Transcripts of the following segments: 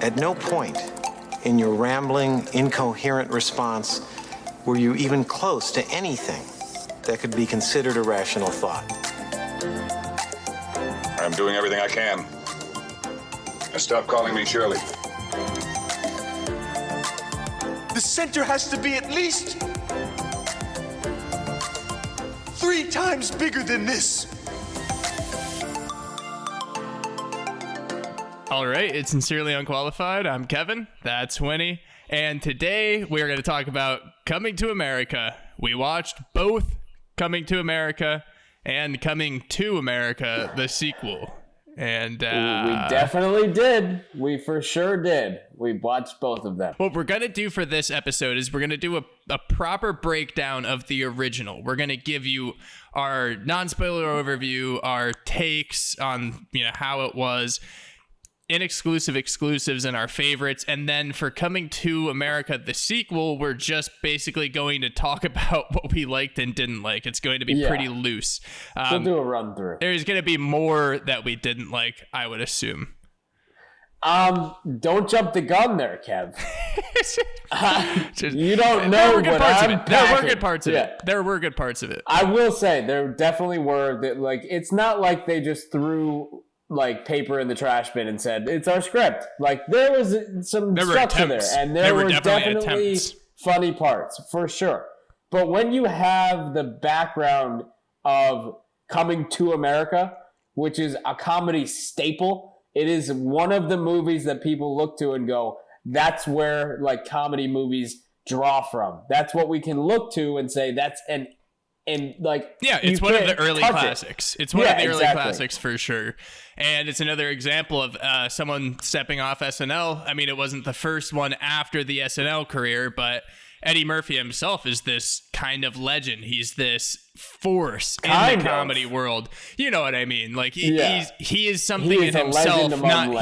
At no point in your rambling, incoherent response were you even close to anything that could be considered a rational thought. I'm doing everything I can. Now stop calling me Shirley. The center has to be at least 3 times bigger than this. All right, it's Sincerely Unqualified. I'm Kevin. That's Winnie. And today we're going to talk about Coming to America. We watched both Coming to America and Coming to America, the sequel. And we definitely did. We for sure did. We watched both of them. What we're going to do for this episode is we're going to do a proper breakdown of the original. We're going to give you our non-spoiler overview, our takes on how it was, Inexclusive Exclusives, and our favorites. And then for Coming to America, the sequel, we're just basically going to talk about what we liked and didn't like. It's going to be pretty loose. We'll do a run through. There's going to be more that we didn't like, I would assume. Don't jump the gun there, Kev. You don't know what I'm packing. There were good parts of it. There were good parts of it. I will say there definitely were. Like, it's not like they just threw like paper in the trash bin and said it's our script. Like, there was some structure there, and there were definitely funny parts for sure. But when you have the background of Coming to America, which is a comedy staple, it is one of the movies that people look to and go, that's where like comedy movies draw from. That's what we can look to and say that's it's one of the early classics. It's one of the early classics for sure. And it's another example of someone stepping off SNL. I mean, it wasn't the first one after the SNL career, but Eddie Murphy himself is this kind of legend. He's this force in the comedy world. You know what I mean? Like he is something in himself.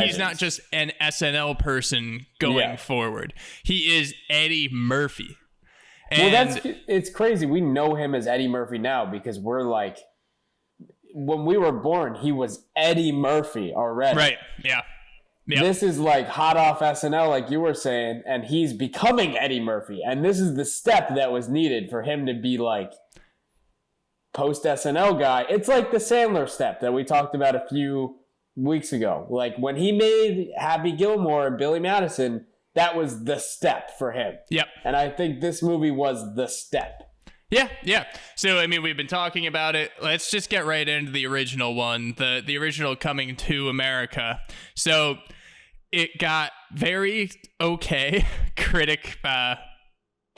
He's not just an SNL person going forward. He is Eddie Murphy. And it's crazy. We know him as Eddie Murphy now because we're like, when we were born, he was Eddie Murphy already. Right. Yeah. Yep. This is like hot off SNL, like you were saying, and he's becoming Eddie Murphy. And this is the step that was needed for him to be like post SNL guy. It's like the Sandler step that we talked about a few weeks ago. Like when he made Happy Gilmore and Billy Madison, that was the step for him. Yep. And I think this movie was the step. Yeah. So, I mean, we've been talking about it. Let's just get right into the original one, the original Coming to America. So, it got very okay critic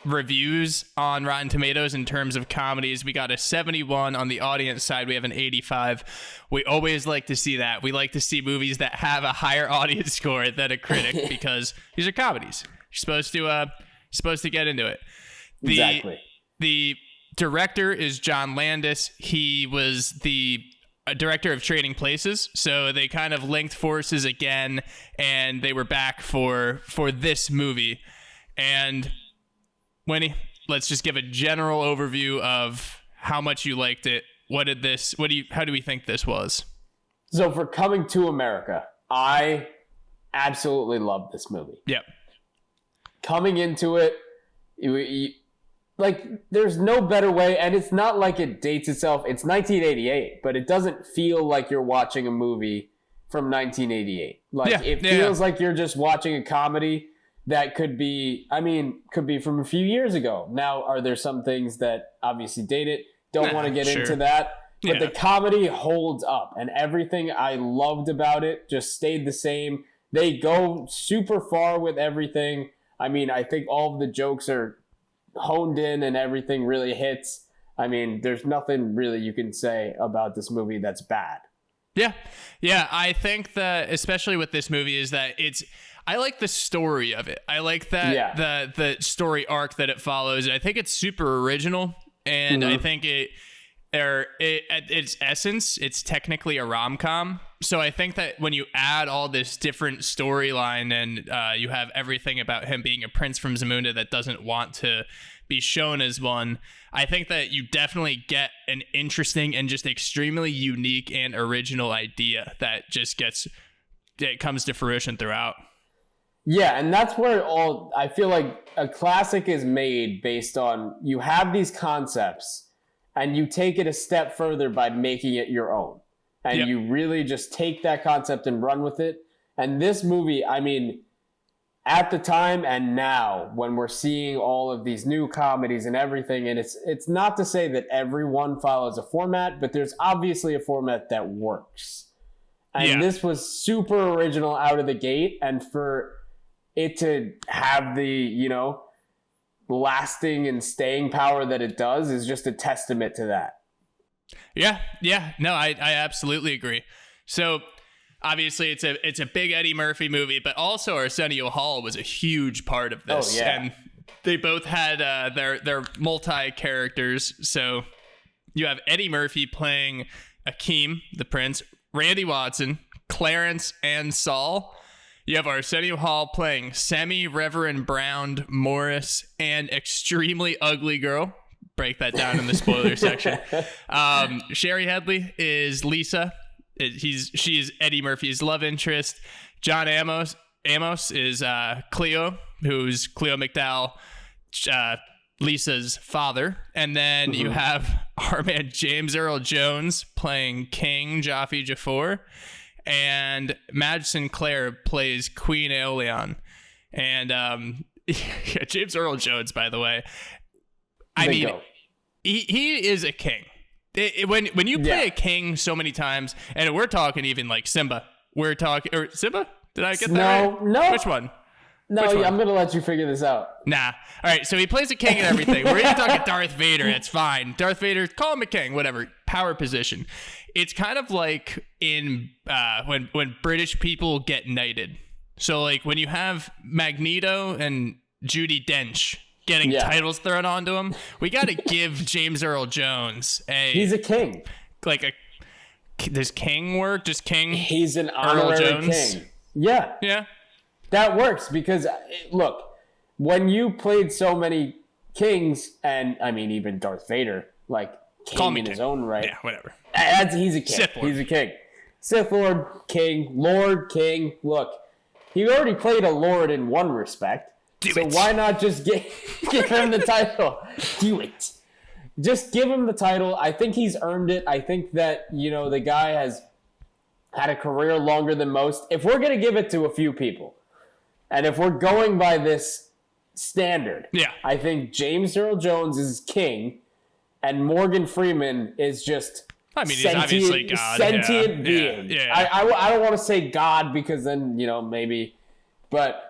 reviews on Rotten Tomatoes in terms of comedies. We got a 71 on the audience side. We have an 85. We always like to see that. We like to see movies that have a higher audience score than a critic because these are comedies. You're supposed to get into it. Exactly. The director is John Landis. He was the director of Trading Places, so they kind of linked forces again, and they were back for this movie. And Winnie, let's just give a general overview of how much you liked it. How do we think this was? So for Coming to America, I absolutely loved this movie. Yep. Coming into it, like, there's no better way, and it's not like it dates itself. It's 1988, but it doesn't feel like you're watching a movie from 1988. Like, it feels like you're just watching a comedy that could be from a few years ago. Now, are there some things that obviously date it? Don't want to get into that. But the comedy holds up, and everything I loved about it just stayed the same. They go super far with everything. I mean, I think all of the jokes are honed in and everything really hits. I mean, there's nothing really you can say about this movie that's bad. Yeah. I think that especially with this movie is that I like the story of it. I like that the story arc that it follows. I think it's super original, and I think at its essence, it's technically a rom-com. So I think that when you add all this different storyline and you have everything about him being a prince from Zamunda that doesn't want to be shown as one, I think that you definitely get an interesting and just extremely unique and original idea that just comes to fruition throughout. Yeah, and that's where I feel like a classic is made based on you have these concepts and you take it a step further by making it your own. And you really just take that concept and run with it. And this movie, I mean, at the time and now, when we're seeing all of these new comedies and everything, and it's not to say that everyone follows a format, but there's obviously a format that works. And this was super original out of the gate, and for it to have the, you know, lasting and staying power that it does is just a testament to that. Yeah. No, I absolutely agree. So obviously it's a big Eddie Murphy movie, but also Arsenio Hall was a huge part of this. Oh, yeah. And they both had their multi-characters. So you have Eddie Murphy playing Akeem, the prince, Randy Watson, Clarence, and Saul. You have Arsenio Hall playing Semi, Reverend Brown, Morris, and extremely ugly girl. Break that down in the spoiler section. Sherry Headley is Lisa. She is Eddie Murphy's love interest. John Amos is Cleo, who's Cleo McDowell, Lisa's father. And then you have our man James Earl Jones playing King Jaffe Jafar. And Madge Sinclair plays Queen Aeolian. And James Earl Jones, by the way, he is a king. When you play a king so many times, and we're talking even like Simba. Simba? Did I get that right? No. Which one? No, I'm going to let you figure this out. Nah. All right, so he plays a king and everything. We're even talking Darth Vader. It's fine. Darth Vader, call him a king, whatever. Power position. It's kind of like in when British people get knighted. So like when you have Magneto and Judi Dench getting titles thrown onto him, we got to give James Earl Jones he's a king. Does king work? Just king? He's an honorary king. Yeah. That works because, look, when you played so many kings, and I mean even Darth Vader, like king in his own right. Yeah, whatever. He's a king. Sith Lord. He's a king. Sith Lord, king, Lord, king. Look, he already played a lord in one respect. So why not just give him the title? Do it. Just give him the title. I think he's earned it. I think that, you know, the guy has had a career longer than most. If we're going to give it to a few people, and if we're going by this standard, I think James Earl Jones is king, and Morgan Freeman is just he's obviously God. Sentient being. Yeah. I don't want to say God because then, you know, maybe, but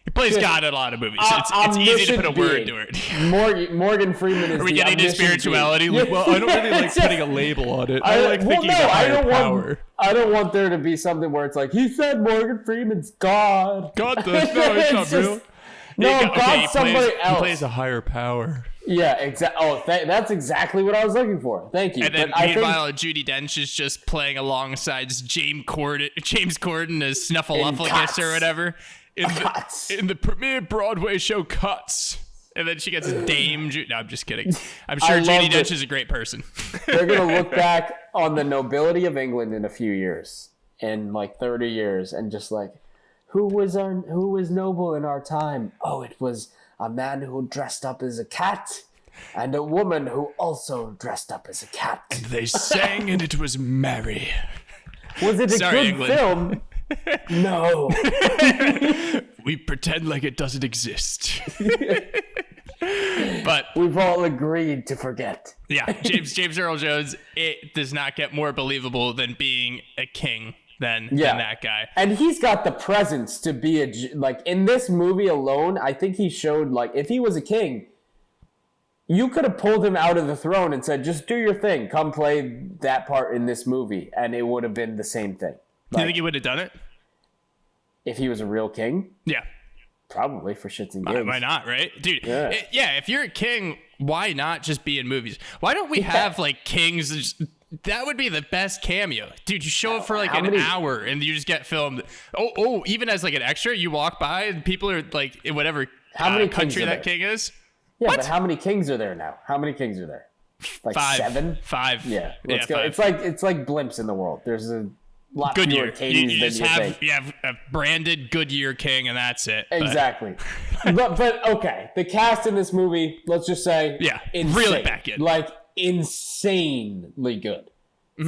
he plays God in a lot of movies. It's easy to put a word to it. Morgan Freeman is. Are we getting into spirituality? Well, I don't really like putting a label on it. I like thinking about higher power. I don't want there to be something where it's like, he said Morgan Freeman's God. God does. No, it's not real. No, God's somebody else. He plays a higher power. Yeah, exactly. Oh, that's exactly what I was looking for. Thank you. And then meanwhile, Judi Dench is just playing alongside James Corden as Snuffleupagus or whatever in the premiere Broadway show Cuts. And then she gets Dame Judy. No, I'm just kidding. I'm sure Judi Dench is a great person. They're going to look back on the nobility of England in a few years, in like 30 years, and just like, who was noble in our time? Oh, it was a man who dressed up as a cat and a woman who also dressed up as a cat. And they sang and it was merry. Was it a good England. film? No. We pretend like it doesn't exist. But we've all agreed to forget. Yeah, James Earl Jones, it does not get more believable than being a king than that guy. And he's got the presence to be like in this movie alone, I think he showed like if he was a king, you could have pulled him out of the throne and said, just do your thing. Come play that part in this movie. And it would have been the same thing. Do you think he would have done it? If he was a real king? Yeah. Probably, for shits and gigs. Why not, right? Dude, if you're a king, why not just be in movies? Why don't we have, like, kings? That would be the best cameo. Dude, you show up for, like, an hour, and you just get filmed. Oh, even as, like, an extra, you walk by, and people are, like, in whatever country that king is. Yeah, but how many kings are there now? How many kings are there? Like 5. 7? 5. Yeah, let's go. 5. It's like blimps in the world. There's a lot Goodyear. fewer kings You than just you have think. you have a branded Goodyear king, and that's it. Exactly. but okay, the cast in this movie, let's just say, reel it back in. Like insanely good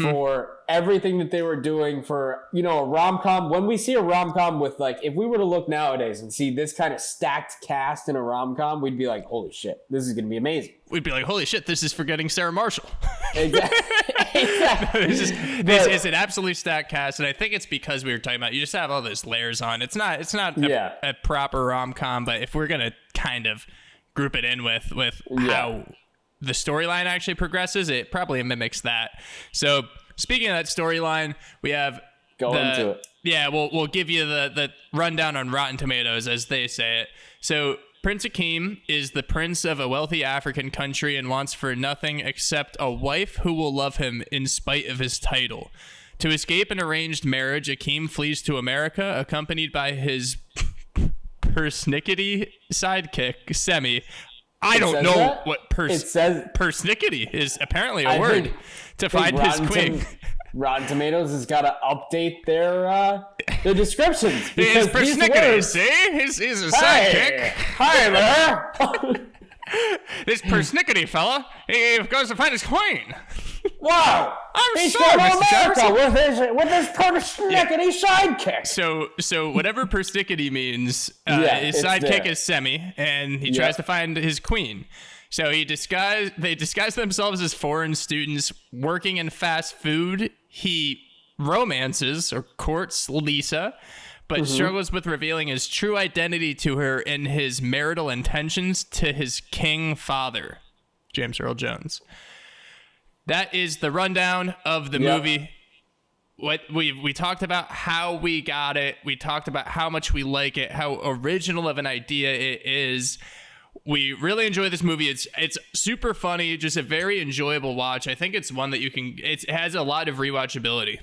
for everything that they were doing for, a rom-com. When we see a rom-com with, like, if we were to look nowadays and see this kind of stacked cast in a rom-com, we'd be like, holy shit, this is going to be amazing. We'd be like, holy shit, this is forgetting Sarah Marshall. Exactly. This is an absolutely stacked cast, and I think it's because we were talking about, you just have all those layers on. It's not a proper rom-com, but if we're going to kind of group it in with how the storyline actually progresses, it probably mimics that. So speaking of that storyline, we have into it. Yeah, we'll give you the rundown on Rotten Tomatoes, as they say it. So Prince Akeem is the prince of a wealthy African country and wants for nothing except a wife who will love him in spite of his title. To escape an arranged marriage, Akeem flees to America, accompanied by his persnickety sidekick, Semi. I don't know what persnickety is. Apparently a word to find his queen. Rotten Tomatoes has got to update their descriptions. He's persnickety, see? He's a sidekick. Hi there. This persnickety fella, he goes to find his queen. Wow! He's going to Mr. America with his persnickety sidekick. So whatever persnickety means, his sidekick is Semi, and he tries to find his queen. So they disguise themselves as foreign students working in fast food. He romances or courts Lisa, but struggles with revealing his true identity to her in his marital intentions to his king father, James Earl Jones. That is the rundown of the movie. What we talked about how we got it. We talked about how much we like it, how original of an idea it is. We really enjoy this movie. It's super funny, just a very enjoyable watch. I think it's one that it has a lot of rewatchability.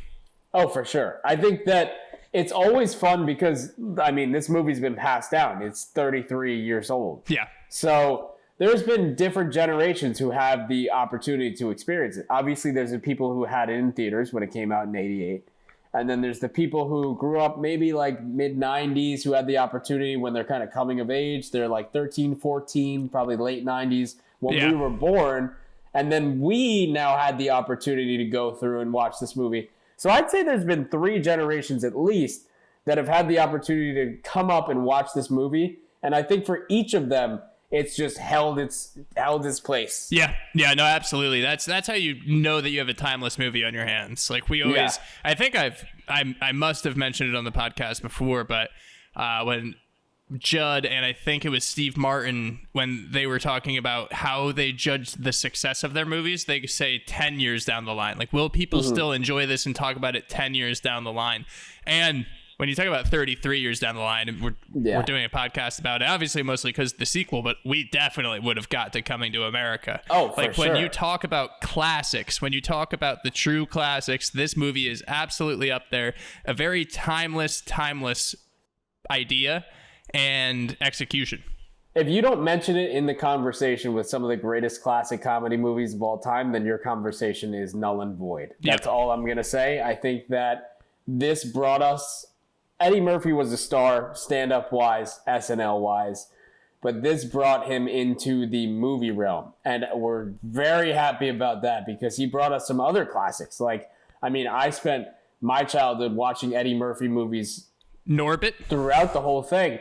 Oh, for sure. I think that it's always fun because, I mean, this movie's been passed down. It's 33 years old. Yeah. So there's been different generations who have the opportunity to experience it. Obviously, there's the people who had it in theaters when it came out in 88. And then there's the people who grew up maybe like mid-90s who had the opportunity when they're kind of coming of age. They're like 13, 14, probably late 90s when we were born. And then we now had the opportunity to go through and watch this movie. So I'd say there's been 3 generations at least that have had the opportunity to come up and watch this movie. And I think for each of them, it's just held its place. Yeah, no, absolutely. That's how you know that you have a timeless movie on your hands. Like we always, I think I must have mentioned it on the podcast before, but when Judd and I think it was Steve Martin, when they were talking about how they judged the success of their movies, they say 10 years down the line. Like, will people still enjoy this and talk about it 10 years down the line? And when you talk about 33 years down the line, and we're doing a podcast about it, obviously mostly because the sequel, but we definitely would have got to Coming to America. Oh, for like when you talk about classics, when you talk about the true classics, this movie is absolutely up there. A very timeless idea and execution. If you don't mention it in the conversation with some of the greatest classic comedy movies of all time, then your conversation is null and void. That's all I'm going to say. I think that this brought us... Eddie Murphy was a star, stand-up wise, SNL wise, but this brought him into the movie realm, and we're very happy about that because he brought us some other classics. Like, I mean, I spent my childhood watching Eddie Murphy movies, Norbit, throughout the whole thing.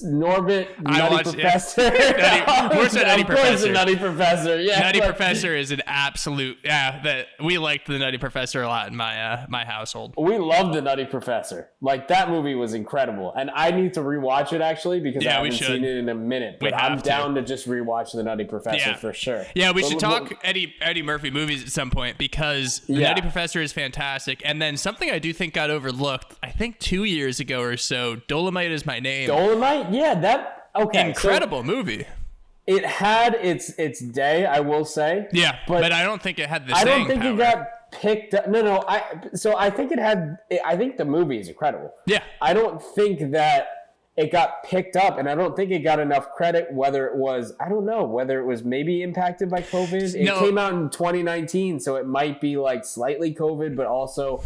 Norbit, Nutty Professor. Nutty Professor. Nutty Professor. Yeah, Nutty Professor is an absolute. That we liked the Nutty Professor a lot in my household. We loved the Nutty Professor. Like, that movie was incredible, and I need to rewatch it actually because I haven't seen it in a minute. But I'm down to just rewatch the Nutty Professor for sure. Yeah, we should talk Eddie Murphy movies at some point because the Nutty Professor is fantastic. And then something I do think got overlooked. I think 2 years ago or so, Dolomite Is My Name. Dolomite? Yeah, that... Okay. Incredible movie. It had its day, I will say. Yeah, but I don't think it had the same I don't think power. it got picked up. No. I think it had... I think the movie is incredible. Yeah. I don't think that it got picked up, and I don't think it got enough credit, whether it was... I don't know, whether it was maybe impacted by COVID. It came out in 2019, so it might be like slightly COVID, but also...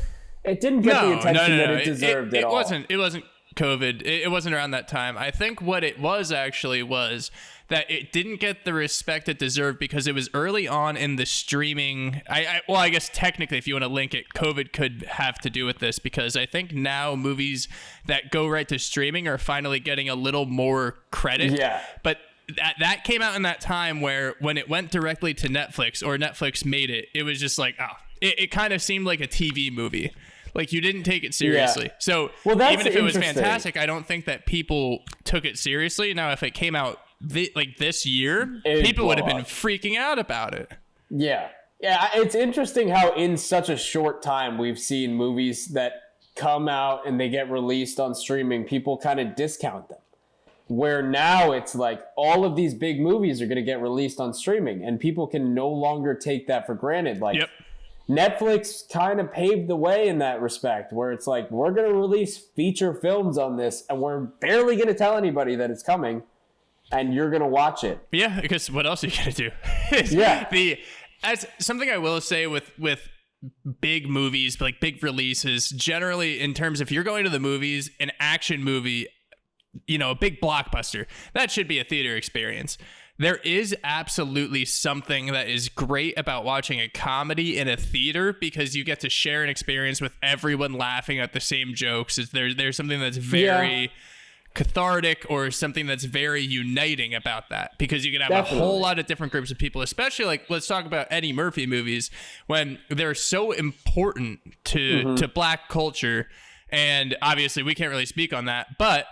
It didn't get the attention that it deserved at all. It wasn't COVID. It wasn't around that time. I think what it was actually was that it didn't get the respect it deserved because it was early on in the streaming. I guess technically, if you want to link it, COVID could have to do with this because I think now movies that go right to streaming are finally getting a little more credit. Yeah. But that came out in that time where when it went directly to Netflix or Netflix made it, it was just like, it kind of seemed like a TV movie. Like you didn't take it seriously. Yeah. So even if it was fantastic, I don't think that people took it seriously. Now, if it came out this year, people would have been freaking out about it. Yeah. Yeah. It's interesting how in such a short time we've seen movies that come out and they get released on streaming, people kind of discount them. Where now it's like all of these big movies are going to get released on streaming and people can no longer take that for granted. Like, yep. Netflix kind of paved the way in that respect where it's like, we're going to release feature films on this and we're barely going to tell anybody that it's coming and you're going to watch it. Yeah, because what else are you going to do? Yeah. As something I will say with big movies, like big releases, generally in terms of if you're going to the movies, an action movie, a big blockbuster, that should be a theater experience. There is absolutely something that is great about watching a comedy in a theater because you get to share an experience with everyone laughing at the same jokes. There's something that's very cathartic or something that's very uniting about that because you can have a whole lot of different groups of people, especially like let's talk about Eddie Murphy movies when they're so important to Black culture. And obviously we can't really speak on that, but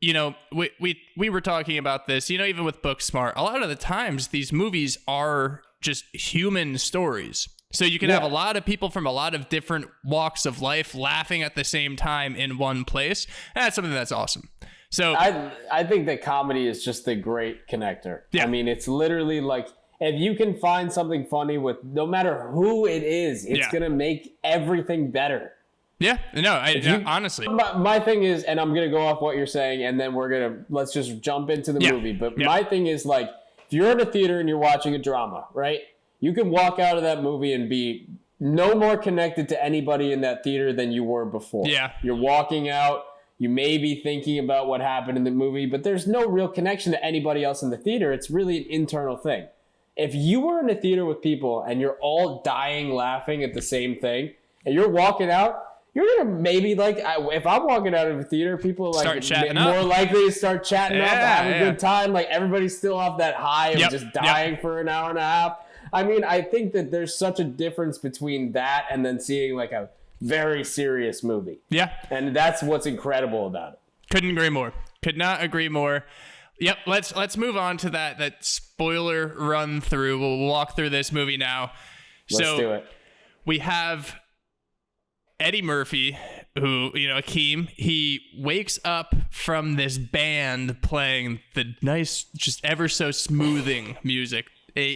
we were talking about this, even with Booksmart, a lot of the times these movies are just human stories. So you can have a lot of people from a lot of different walks of life laughing at the same time in one place. And that's something that's awesome. So I think that comedy is just the great connector. Yeah. I mean, it's literally like if you can find something funny with no matter who it is, it's going to make everything better. Yeah, no, honestly. My thing is, and I'm going to go off what you're saying, and then let's just jump into the movie. But my thing is, like, if you're in a theater and you're watching a drama, right? You can walk out of that movie and be no more connected to anybody in that theater than you were before. Yeah. You're walking out, you may be thinking about what happened in the movie, but there's no real connection to anybody else in the theater. It's really an internal thing. If you were in a theater with people and you're all dying laughing at the same thing, and you're walking out, you're going to maybe, like, if I'm walking out of a theater, people are like more likely to start chatting up, have a good time. Like, everybody's still off that high of just dying for an hour and a half. I mean, I think that there's such a difference between that and then seeing, like, a very serious movie. Yeah. And that's what's incredible about it. Couldn't agree more. Could not agree more. Yep, let's move on to that spoiler run through. We'll walk through this movie now. Let's do it. We have Eddie Murphy, who, Akeem, he wakes up from this band playing the nice, just ever so smoothing music.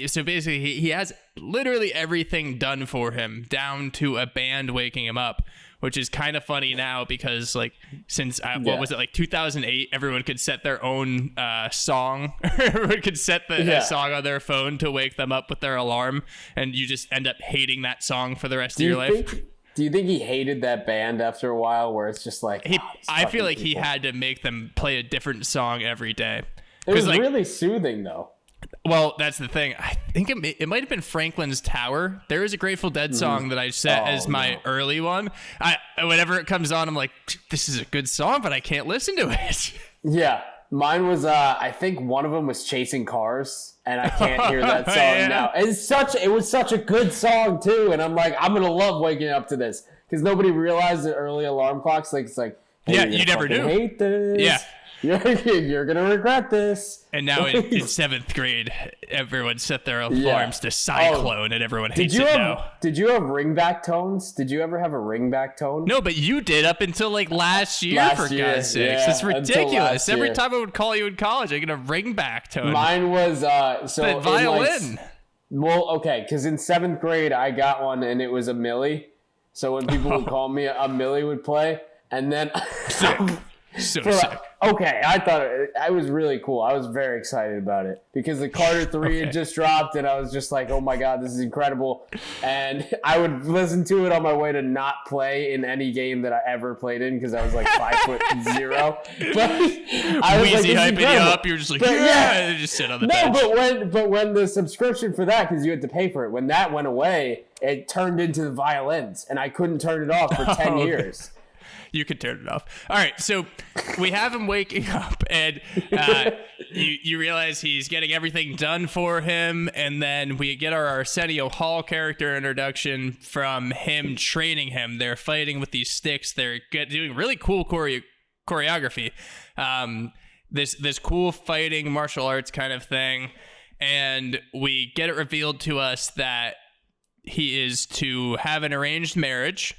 So basically, he has literally everything done for him, down to a band waking him up, which is kind of funny now because, like, since, what was it, like 2008, everyone could set their own song. Everyone could set the song on their phone to wake them up with their alarm, and you just end up hating that song for the rest of your life. Do you think he hated that band after a while where it's just like... I feel like he had to make them play a different song every day. It was really soothing, though. Well, that's the thing. I think it might have been Franklin's Tower. There is a Grateful Dead song that I set as my early one. Whenever it comes on, I'm like, this is a good song, but I can't listen to it. Yeah. Mine was, I think one of them was Chasing Cars, and I can't hear that song now. It was such a good song, too, and I'm like, I'm going to love waking up to this, because nobody realized the early alarm clocks, like, it's like, hey, you never knew. Hate this. Yeah. You're going to regret this. And now in seventh grade, everyone set their alarms to Cyclone, and everyone hates it now. Did you have ringback tones? Did you ever have a ringback tone? No, but you did up until like last year, for God's sakes. It's ridiculous. Every time I would call you in college, I get a ringback tone. Mine was the violin. Okay, because in seventh grade, I got one, and it was a Millie. So when people would call me, a Millie would play. And then So sick. Okay, I thought it was really cool. I was very excited about it because the Carter 3 had just dropped, and I was just like, oh my God, this is incredible. And I would listen to it on my way to not play in any game that I ever played in because I was like 5'0". But I was Wheezy like, hyping you up, you're just like, and just sit on the bench. But when the subscription for that, because you had to pay for it, when that went away, it turned into the violins, and I couldn't turn it off for 10 years. You could turn it off. All right, so we have him waking up, and you realize he's getting everything done for him, and then we get our Arsenio Hall character introduction from him training him. They're fighting with these sticks. They're doing really cool choreography. This cool fighting martial arts kind of thing, and we get it revealed to us that he is to have an arranged marriage,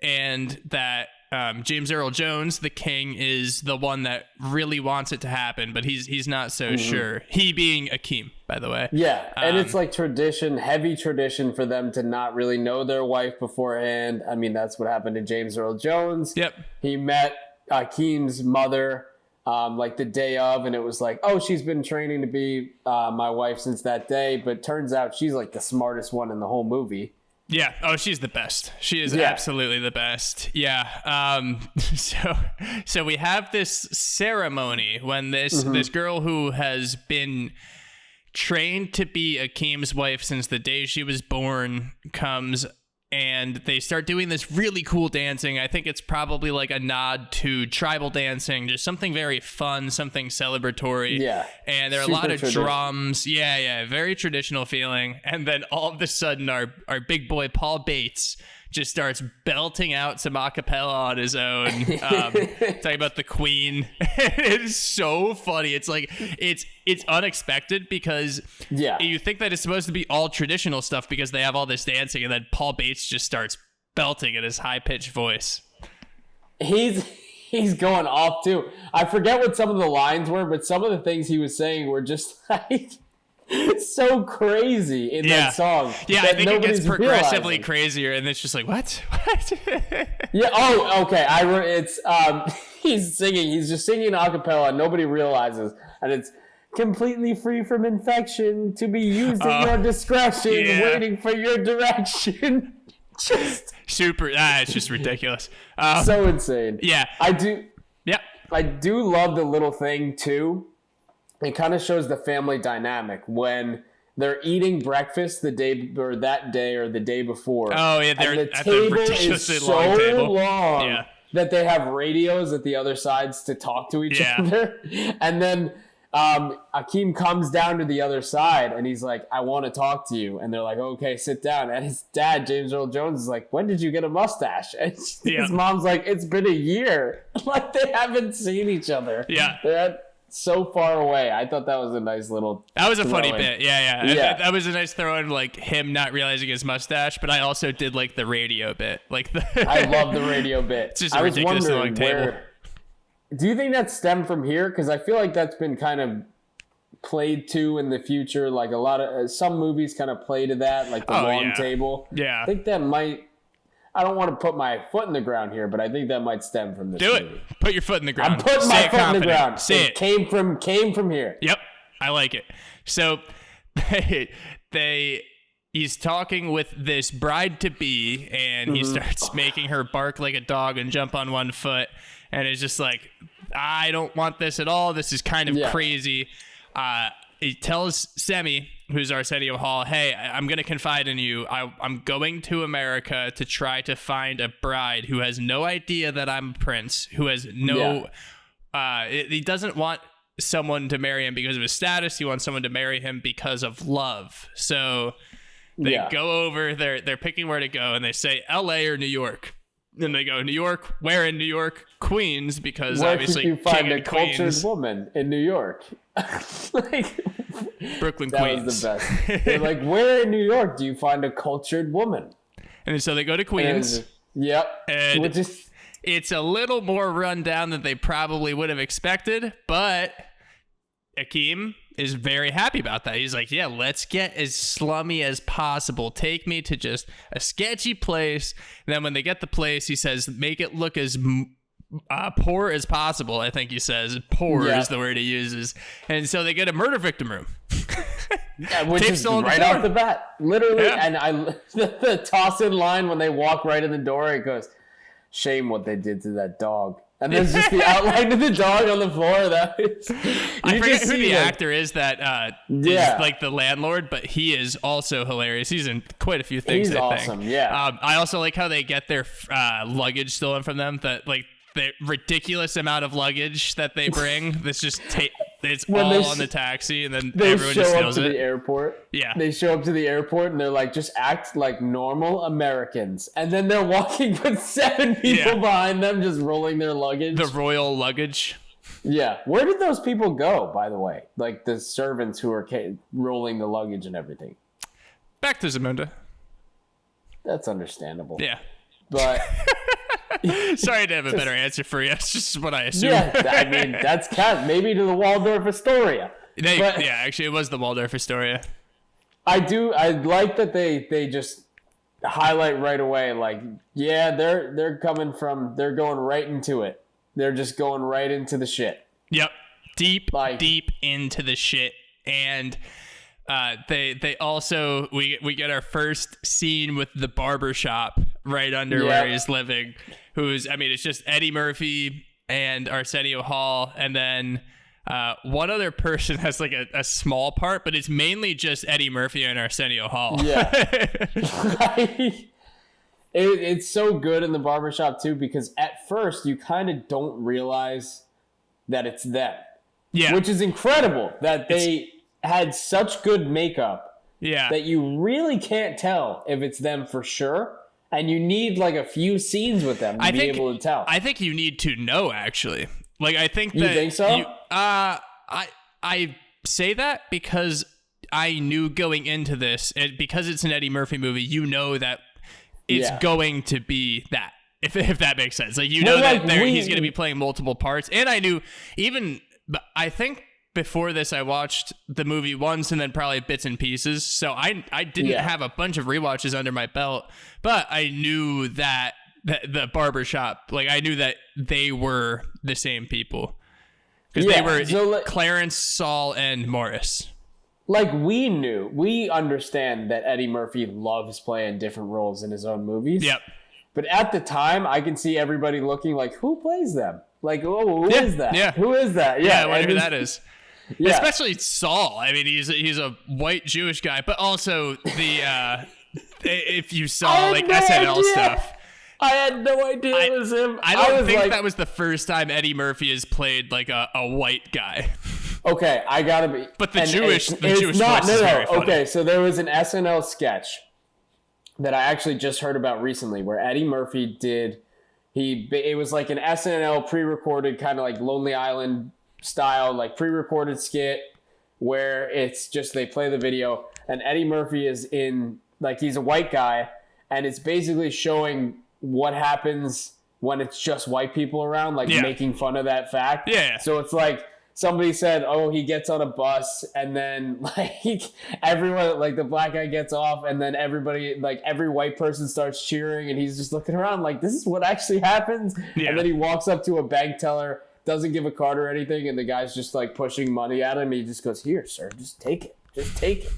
and that James Earl Jones, the king, is the one that really wants it to happen, but he's not so sure. He being Akeem, by the way. Yeah, and it's like heavy tradition for them to not really know their wife beforehand. I mean, that's what happened to James Earl Jones. Yep. He met Akeem's mother like the day of, and it was like, oh, she's been training to be my wife since that day, but turns out she's like the smartest one in the whole movie. Yeah. Oh, she's the best. She is absolutely the best. Yeah. So we have this ceremony when this girl who has been trained to be Akeem's wife since the day she was born comes, and they start doing this really cool dancing. I think it's probably like a nod to tribal dancing, just something very fun, something celebratory. Yeah. And there are a lot of drums. Yeah, very traditional feeling. And then all of a sudden, our big boy Paul Bates just starts belting out some a cappella on his own, talking about the Queen. It is so funny. It's like it's unexpected because you think that it's supposed to be all traditional stuff because they have all this dancing, and then Paul Bates just starts belting in his high-pitched voice. He's going off too. I forget what some of the lines were, but some of the things he was saying were just like so crazy in that song. Yeah, I think it gets progressively crazier, and it's just like, what? Yeah. Oh, okay. It's he's singing. He's just singing a cappella. Nobody realizes, and it's completely free from infection to be used at your discretion, waiting for your direction. Just super. It's just ridiculous. So insane. Yeah. I do. Yeah. I do love the little thing too. It kind of shows the family dynamic when they're eating breakfast that day or the day before. Oh yeah, they're and the at table the ridiculously is so long table. long that they have radios at the other sides to talk to each other. And then Akeem comes down to the other side and he's like, I want to talk to you. And they're like, okay, sit down. And his dad, James Earl Jones, is like, when did you get a mustache? And his mom's like, it's been a year. Like they haven't seen each other. Yeah. They're so far away. I thought that was a nice little That was a funny bit. Yeah. That was a nice throw in, like him not realizing his mustache, but I also did like the radio bit. I love the radio bit. It's just a ridiculously long table. Do you think that stemmed from here? Because I feel like that's been kind of played to in the future. Like a lot of some movies kind of play to that, like the long table. Yeah. I think that might. I don't want to put my foot in the ground here, but I think that might stem from this movie. Do it. Put your foot in the ground. I'm putting my foot in the ground. Say it. Came from here. Yep. I like it. So he's talking with this bride-to-be, and he starts making her bark like a dog and jump on one foot, and it's just like, I don't want this at all. This is kind of crazy. He tells Semi, who's Arsenio Hall, hey, I'm going to confide in you. I'm going to America to try to find a bride who has no idea that I'm a prince, who has no... he doesn't want someone to marry him because of his status. He wants someone to marry him because of love. So they go over, they're picking where to go, and they say L.A. or New York. Then they go, New York, where in New York? Queens, because where obviously you find a Queens. cultured woman in New York. Brooklyn, that Queens. Was the best. They're like, where in New York do you find a cultured woman? And so they go to Queens. And it's a little more run down than they probably would have expected, but Akeem is very happy about that. He's like, yeah, let's get as slummy as possible. Take me to just a sketchy place. And then when they get the place, he says, make it look as poor as possible. I think he says poor is the word he uses. And so they get a murder victim room. Yeah, which is right off the bat. Literally. Yeah. And the toss in line when they walk right in the door, it goes, shame what they did to that dog. And there's just the outline of the dog on the floor. That is, I forget who the actor is that is like the landlord, but he is also hilarious. He's in quite a few things. He's awesome, yeah. I also like how they get their luggage stolen from them. That like the ridiculous amount of luggage that they bring. That's just it's all on the taxi, and then everyone just steals it. They show up to the airport. Yeah. They show up to the airport, and they're like, just act like normal Americans. And then they're walking with 7 people behind them, just rolling their luggage. The royal luggage. Yeah. Where did those people go, by the way? Like the servants who are rolling the luggage and everything. Back to Zamunda. That's understandable. Yeah. But... Sorry to have a better answer for you. It's just what I assume. Yeah, I mean, that's maybe to the Waldorf Astoria. Actually, it was the Waldorf Astoria. I like that they just highlight right away, like, they're going right into it. They're just going right into the shit. Yep. Deep into the shit. And they also, we get our first scene with the barbershop right under where he's living, it's just Eddie Murphy and Arsenio Hall, and then one other person has like a small part, but it's mainly just Eddie Murphy and Arsenio Hall. Yeah. It's so good in the barbershop too, because at first you kind of don't realize that it's them. Yeah. Which is incredible that they had such good makeup that you really can't tell if it's them for sure. And you need like a few scenes with them to be able to tell. I think you need to know, actually. Like, I think that... You think so? I say that because I knew going into this, because it's an Eddie Murphy movie, you know that it's going to be that. If that makes sense. Like, you know that he's going to be playing multiple parts. And I knew I think before this, I watched the movie once and then probably bits and pieces. So I didn't have a bunch of rewatches under my belt, but I knew that the barbershop, like I knew that they were the same people. Because they were Clarence, Saul, and Morris. Like we understand that Eddie Murphy loves playing different roles in his own movies. Yep. But at the time, I can see everybody looking like, who plays them? Like, who is that? Yeah. Who is that? Yeah, I wonder who that is. Yeah. Especially Saul. I mean, he's a white Jewish guy, but also the if you saw like SNL stuff. I had no idea it was him. I don't think that was the first time Eddie Murphy has played like a white guy. Okay, I gotta be. But the Jewish voice is very funny. Okay, so there was an SNL sketch that I actually just heard about recently where Eddie Murphy did. It was like an SNL pre-recorded kind of like Lonely Island style, like pre-recorded skit where it's just they play the video and Eddie Murphy is in, like, he's a white guy and it's basically showing what happens when it's just white people around, like making fun of that fact. Yeah. So it's like somebody said, oh, he gets on a bus and then like everyone, like the black guy gets off and then everybody, like every white person starts cheering and he's just looking around like, this is what actually happens. Yeah. And then he walks up to a bank teller, doesn't give a card or anything, and the guy's just like pushing money at him. He just goes, here, sir, just take it. Just take it.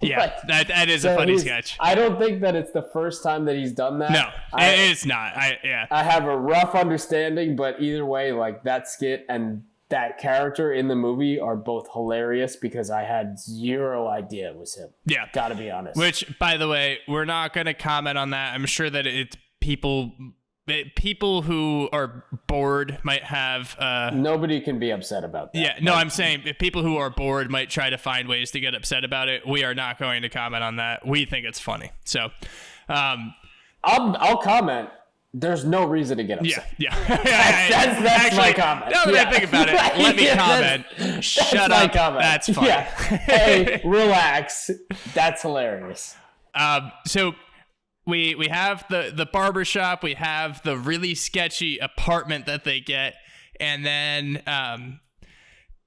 Yeah, like, that is a funny sketch. I don't think that it's the first time that he's done that. No, it's not. I have a rough understanding, but either way, like that skit and that character in the movie are both hilarious because I had zero idea it was him. Yeah. Gotta be honest. Which, by the way, we're not going to comment on that. I'm sure that it's people who are bored might have... Nobody can be upset about that. Yeah, no, I'm saying if people who are bored might try to find ways to get upset about it. We are not going to comment on that. We think it's funny. So, I'll comment. There's no reason to get upset. Yeah. That's actually, my comment. Now that I think about it, let me comment. Shut up. Comment. That's funny. Yeah. Hey, relax. That's hilarious. So we have the barbershop. We have the really sketchy apartment that they get. And then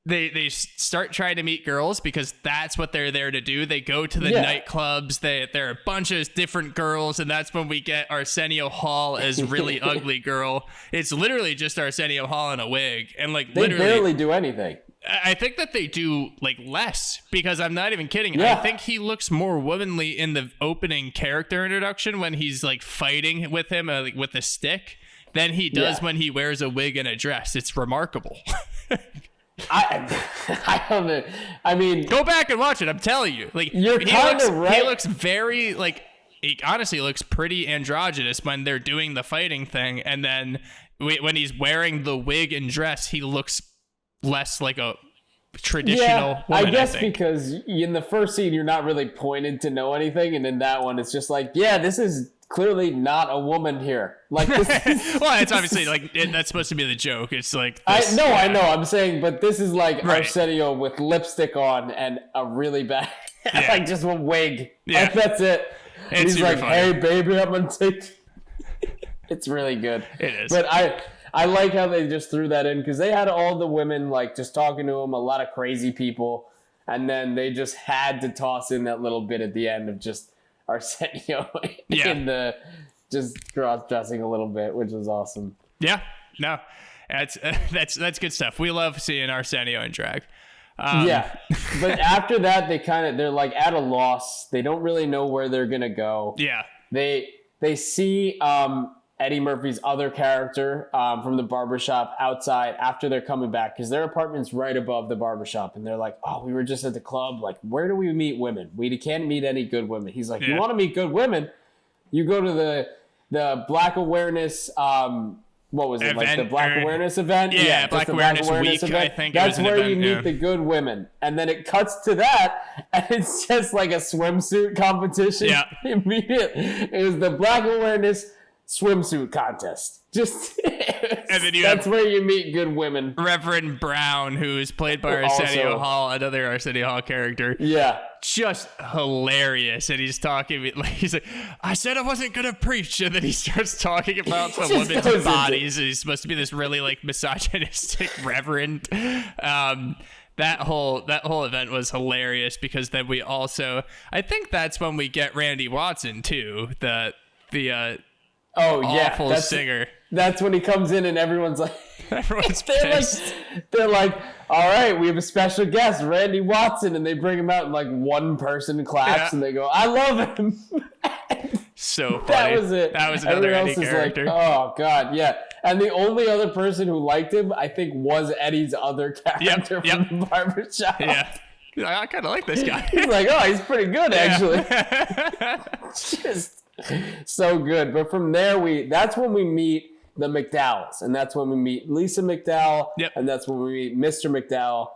they start trying to meet girls because that's what they're there to do. They go to the nightclubs. There are a bunch of different girls, and that's when we get Arsenio Hall as really ugly girl. It's literally just Arsenio Hall in a wig, and like they literally barely do anything. I think that they do like less, because I'm not even kidding. Yeah. I think he looks more womanly in the opening character introduction when he's like fighting with him with a stick than he does when he wears a wig and a dress. It's remarkable. I don't know. I mean, go back and watch it. I'm telling you, like you're kind of right. He looks very like, he honestly looks pretty androgynous when they're doing the fighting thing, and then when he's wearing the wig and dress, he looks less like a traditional woman, I guess because in the first scene you're not really pointed to know anything, and in that one it's just like, yeah, this is clearly not a woman here. Like, this is, well, it's obviously like that's supposed to be the joke. It's like this, I know. I'm saying, but this is like Arsenio with lipstick on and a really bad, like just a wig. Yeah, like, that's it. He's like, funny. Hey, baby, I'm gonna take. It's really good. It is. But I like how they just threw that in, because they had all the women like just talking to him, a lot of crazy people, and then they just had to toss in that little bit at the end of just Arsenio in the just cross-dressing a little bit, which was awesome. Yeah, no, that's good stuff. We love seeing Arsenio in drag. But after that, they're like at a loss. They don't really know where they're gonna go. Yeah, they see Eddie Murphy's other character from the barbershop outside after they're coming back, because their apartment's right above the barbershop, and they're like, oh, we were just at the club. Like, where do we meet women? We can't meet any good women. He's like, you want to meet good women? You go to the Black Awareness, what was it, like the Black Awareness event? Yeah, Black Awareness Week, event. I think that's it was where you meet the good women. And then it cuts to that, and it's just like a swimsuit competition. Yeah. Immediately. It was the Black Awareness swimsuit contest. Just and then that's where you meet good women. Reverend Brown, who is played by Arsenio Hall, another Arsenio Hall character. Yeah, just hilarious. And he's talking like, he's like, I said I wasn't gonna preach, and then he starts talking about the women's bodies, and he's supposed to be this really like misogynistic reverend. That whole event was hilarious, because then we also, I think that's when we get Randy Watson too, the awful singer. That's when he comes in and everyone's like, they're like, all right, we have a special guest, Randy Watson, and they bring him out and like one person claps and they go, I love him. So funny. That was it. That was another Eddie character. Like, oh god, yeah. And the only other person who liked him, I think, was Eddie's other character from the barbershop. Yeah. I kind of like this guy. He's like, oh, he's pretty good, actually. Just so good. But from there, that's when we meet the McDowells, and that's when we meet Lisa McDowell, and that's when we meet Mr. McDowell,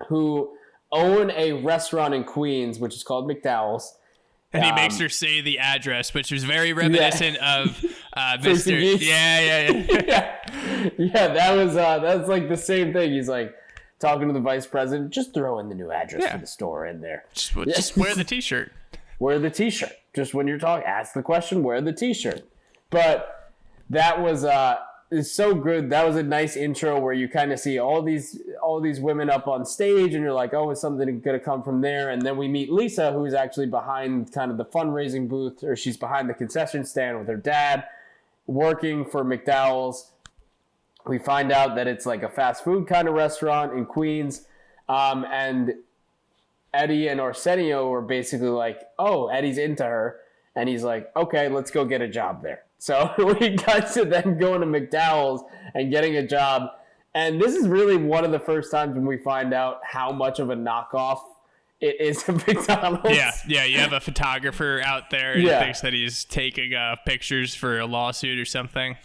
who own a restaurant in Queens, which is called McDowell's. And he makes her say the address, which was very reminiscent of Mr. Yeah, that's like the same thing. He's like talking to the vice president, just throw in the new address for the store in there. Just wear the t-shirt. Wear the t-shirt. Just when you're talking, ask the question, wear the t-shirt. But that was it's so good. That was a nice intro where you kind of see all these women up on stage, and you're like, oh, is something going to come from there? And then we meet Lisa, who's actually behind kind of the fundraising booth, or she's behind the concession stand with her dad, working for McDowell's. We find out that it's like a fast food kind of restaurant in Queens, and Eddie and Arsenio were basically like, oh, Eddie's into her, and he's like, okay, let's go get a job there. So we got to then going to McDowell's and getting a job. And this is really one of the first times when we find out how much of a knockoff it is of McDonald's. Yeah. You have a photographer out there and he thinks that he's taking pictures for a lawsuit or something.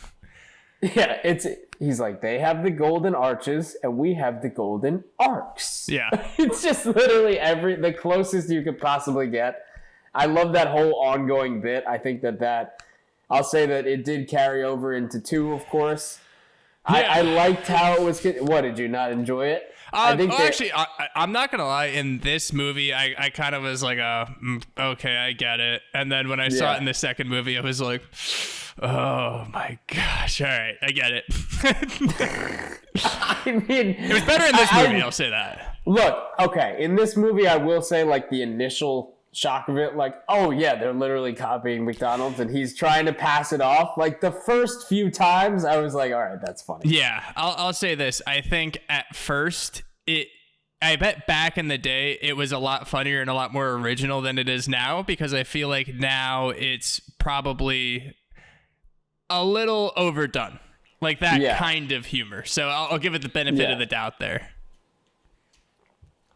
Yeah, he's like, they have the golden arches and we have the golden arcs. Yeah. It's just literally the closest you could possibly get. I love that whole ongoing bit. I think that I'll say that it did carry over into 2, of course. Yeah. I liked how it was. What, did you not enjoy it? Actually, I'm not going to lie. In this movie, I kind of was like, okay, I get it. And then when I saw it in the second movie, I was like, oh my gosh, all right, I get it. I mean, It was better in this movie, I'll say that. Look, okay, in this movie, I will say, like, the initial shock of it, like, oh, yeah, they're literally copying McDonald's, and he's trying to pass it off. Like, the first few times, I was like, all right, that's funny. Yeah, I'll say this. I think at first, I bet back in the day, it was a lot funnier and a lot more original than it is now, because I feel like now it's probably a little overdone. Like that kind of humor. So I'll give it the benefit of the doubt there.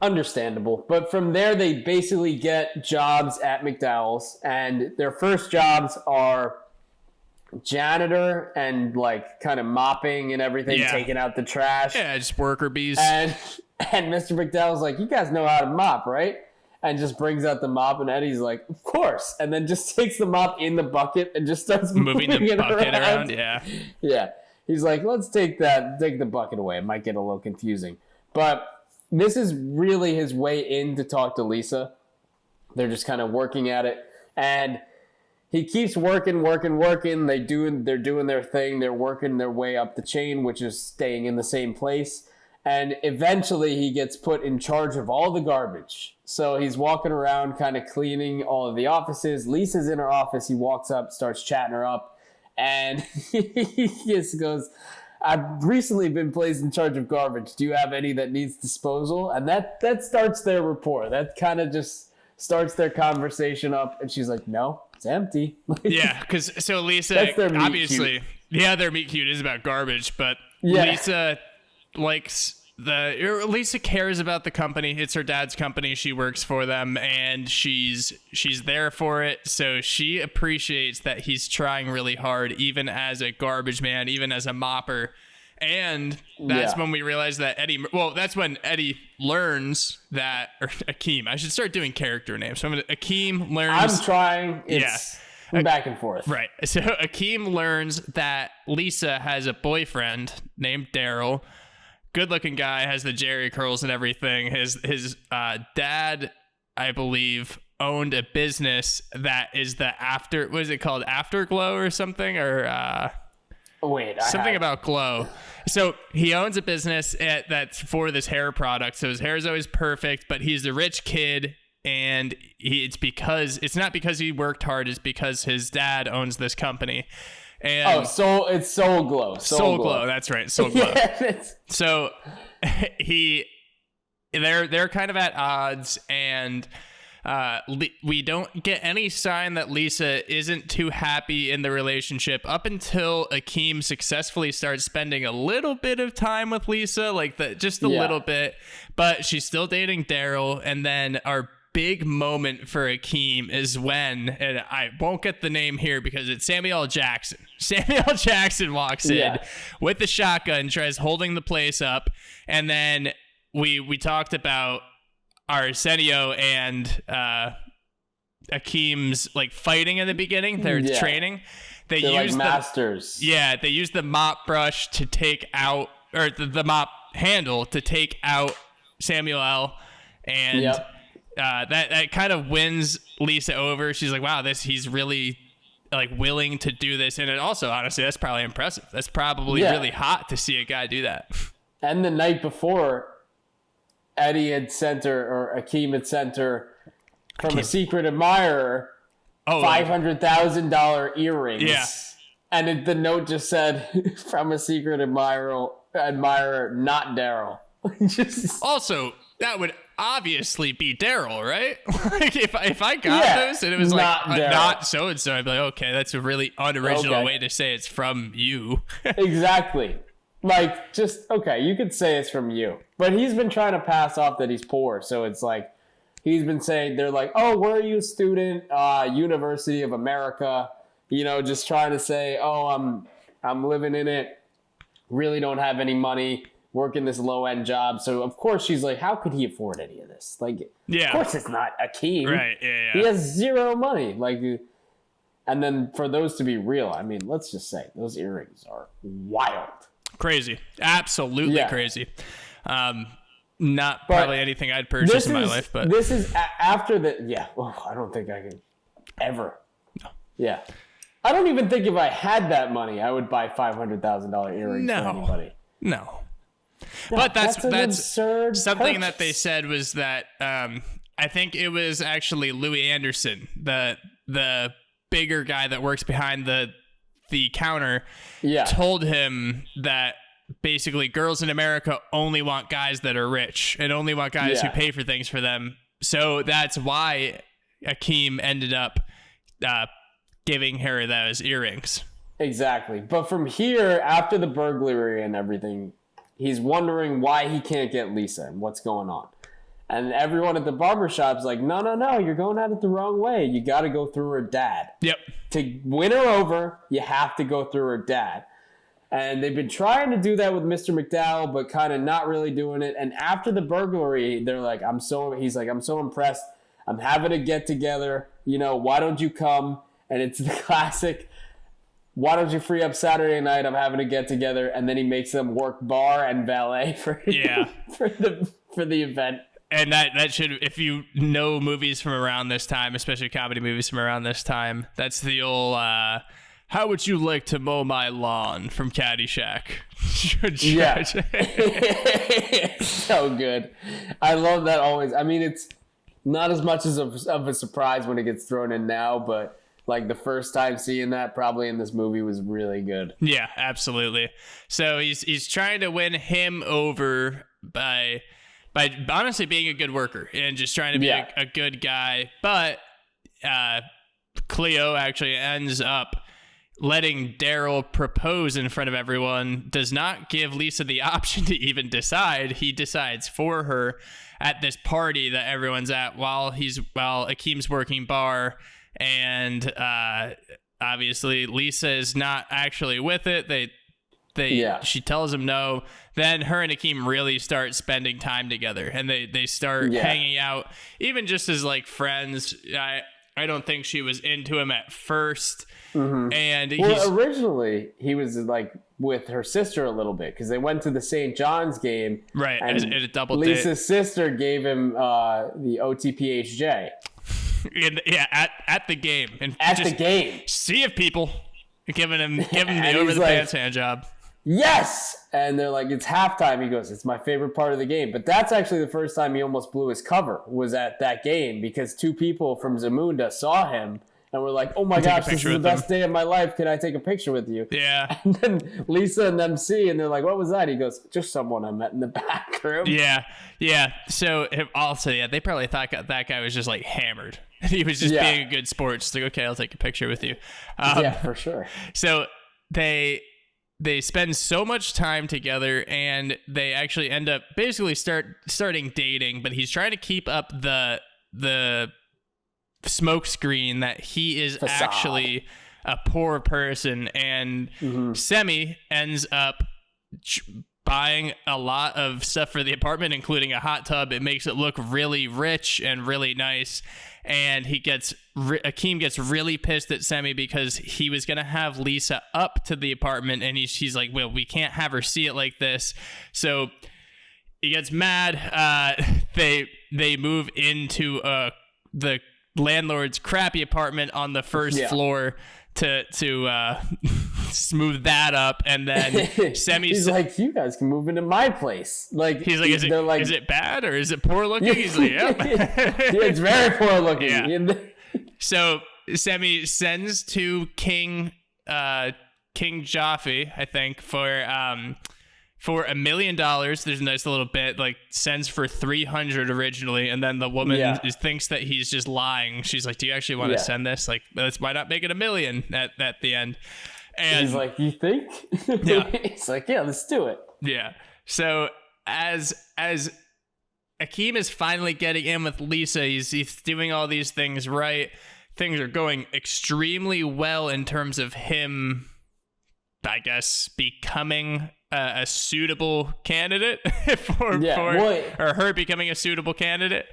Understandable. But from there, they basically get jobs at McDowell's, and their first jobs are janitor and like kind of mopping and everything, taking out the trash. Yeah, just worker bees. And Mr. McDowell's like, you guys know how to mop, right? And just brings out the mop, and Eddie's like, of course. And then just takes the mop in the bucket and just starts moving the bucket around. Yeah. Yeah. He's like, let's take the bucket away. It might get a little confusing. But this is really his way in to talk to Lisa. They're just kind of working at it. And he keeps working. They're doing their thing. They're working their way up the chain, which is staying in the same place. And eventually he gets put in charge of all the garbage. So he's walking around kind of cleaning all of the offices. Lisa's in her office. He walks up, starts chatting her up. And he just goes, I've recently been placed in charge of garbage. Do you have any that needs disposal? And that starts their rapport. That kind of just starts their conversation up. And she's like, no, it's empty. Yeah, because so Lisa, obviously, their meet cute is about garbage, but Lisa Lisa cares about the company. It's her dad's company. She works for them, and she's there for it. So she appreciates that he's trying really hard, even as a garbage man, even as a mopper. And that's when we realize that that's when Eddie learns that, or Akeem. I should start doing character names. So Akeem learns. I'm trying. It's back and forth. Right. So Akeem learns that Lisa has a boyfriend named Daryl. Good-looking guy, has the Jerry curls and everything. His dad, I believe, owned a business that is what is it called? Afterglow or something? Or something about glow. So he owns a business that's for this hair product. So his hair is always perfect, but he's a rich kid, and it's not because he worked hard, it's because his dad owns this company. And it's Soul Glow. Soul Glow, that's right. Soul Glow. So they're kind of at odds, and we don't get any sign that Lisa isn't too happy in the relationship up until Akeem successfully starts spending a little bit of time with Lisa, just a little bit, but she's still dating Daryl. And then our big moment for Akeem is when, and I won't get the name here because it's Samuel Jackson. Samuel Jackson walks in with the shotgun, tries holding the place up, and then we talked about Arsenio and Akeem's fighting in the beginning. They're training. They're use masters. They use the mop brush to take out, or the mop handle to take out Samuel, and that kind of wins Lisa over. She's like, wow, he's really willing to do this. And it also, honestly, that's probably impressive. That's probably really hot to see a guy do that. And the night before, Eddie had sent her, or Akeem had sent her from a secret admirer, $500,000 earrings. Yeah. And the note just said, from a secret admirer, not Daryl. Also, that would obviously be Daryl, right? If I got those and it was not so and so, I'd be like, okay, that's a really unoriginal way to say it's from you. Exactly. You could say it's from you. But he's been trying to pass off that he's poor, so it's he's been saying, they're like, oh, where are you a student? University of America. Just trying to say, oh, I'm living in it. Really don't have any money. Working this low-end job. So, of course, she's like, how could he afford any of this? Of course it's not Akeem. Right, yeah. He has zero money. And then for those to be real, I mean, let's just say, those earrings are wild. Crazy. Absolutely crazy. Not probably anything I'd purchase in my life, but... This is after the... Yeah, I don't think I could ever. No. Yeah. I don't even think if I had that money, I would buy $500,000 earrings for anybody. No. But that's absurd something purpose. that they said was that I think it was actually Louis Anderson, the bigger guy that works behind the counter, told him that basically girls in America only want guys that are rich and only want guys who pay for things for them. So that's why Akeem ended up giving her those earrings. Exactly. But from here, after the burglary and everything, he's wondering why he can't get Lisa and what's going on. And everyone at the barbershop's like, no, you're going at it the wrong way. You got to go through her dad. Yep. To win her over, you have to go through her dad. And they've been trying to do that with Mr. McDowell, but kind of not really doing it. And after the burglary, they're like, he's like, I'm so impressed. I'm having a get together. Why don't you come? And it's the classic, why don't you free up Saturday night? I'm having a get together. And then he makes them work bar and valet for the event. And that should, if you know movies from around this time, especially comedy movies from around this time, that's the old, how would you like to mow my lawn from Caddyshack? Yeah. So good. I love that always. I mean, it's not as much as of a surprise when it gets thrown in now, but like the first time seeing that probably in this movie was really good. Yeah, absolutely. So he's trying to win him over by honestly being a good worker and just trying to be a good guy. But Cleo actually ends up letting Daryl propose in front of everyone, does not give Lisa the option to even decide. He decides for her at this party that everyone's at while Akeem's working bar. And obviously Lisa is not actually with it. She tells him no. Then her and Akeem really start spending time together, and they start hanging out, even just as like friends. I don't think she was into him at first. Mm-hmm. And originally he was like with her sister a little bit because they went to the St. John's game, right? And a double date. Lisa's sister gave him the OTPHJ. At the game. And at the game. See if people giving him the over the pants hand job. Yes! And they're like, it's halftime. He goes, it's my favorite part of the game. But that's actually the first time he almost blew his cover, was at that game, because two people from Zamunda saw him and were like, oh my gosh, this is the best day of my life. Can I take a picture with you? Yeah. And then Lisa and them see, and they're like, what was that? He goes, just someone I met in the back room. Yeah. So also, they probably thought that guy was just like hammered. He was just being a good sport. Just like, okay, I'll take a picture with you. Yeah, for sure. So they spend so much time together, and they actually end up basically starting dating, but he's trying to keep up the smoke screen that he is facade. Actually a poor person. And Semi ends up buying a lot of stuff for the apartment, including a hot tub. It makes it look really rich and really nice. And Akeem gets really pissed at Semi because he was going to have Lisa up to the apartment, and she's like, well, we can't have her see it like this. So he gets mad. They move into the landlord's crappy apartment on the first floor to smooth that up. And then Semi's like, you guys can move into my place. Like, he's like, is it bad or is it poor looking? He's like, yeah. It's very poor looking. Yeah. So Semi sends to King Jaffe, I think, for $1 million. There's a nice little bit, like sends for 300 originally, and then the woman thinks that he's just lying. She's like, do you actually want to send this? Like, why not make it $1 million at the end? And he's like, you think? Yeah. It's like, yeah, let's do it. Yeah. So as Akeem is finally getting in with Lisa, he's doing all these things right. Things are going extremely well in terms of him, I guess, becoming a suitable candidate or her becoming a suitable candidate.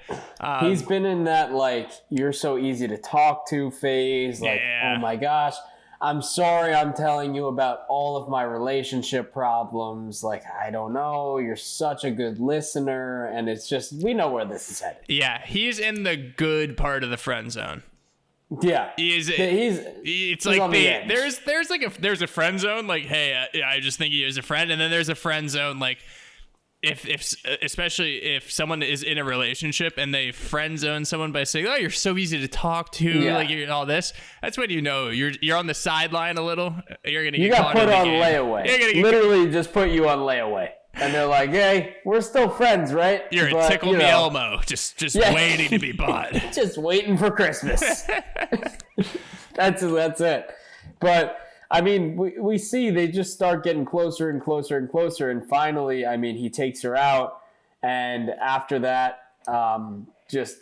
He's been in that, like, you're so easy to talk to phase. Like, oh my gosh, I'm sorry I'm telling you about all of my relationship problems. Like, I don't know. You're such a good listener. And it's just, we know where this is headed. Yeah, he's in the good part of the friend zone. Yeah, there's a friend zone, like, hey, I just think he is a friend, and then there's a friend zone, like, if especially if someone is in a relationship and they friend zone someone by saying, "Oh, you're so easy to talk to," like you're all this. That's when you know you're on the sideline a little. You're gonna get caught put in the on game. layaway. Literally, just put you on layaway, and they're like, "Hey, we're still friends, right?" You're a tickle me Elmo, just waiting to be bought, just waiting for Christmas. That's it. But I mean, we see they just start getting closer and closer and closer, and finally, I mean, he takes her out, and after that, just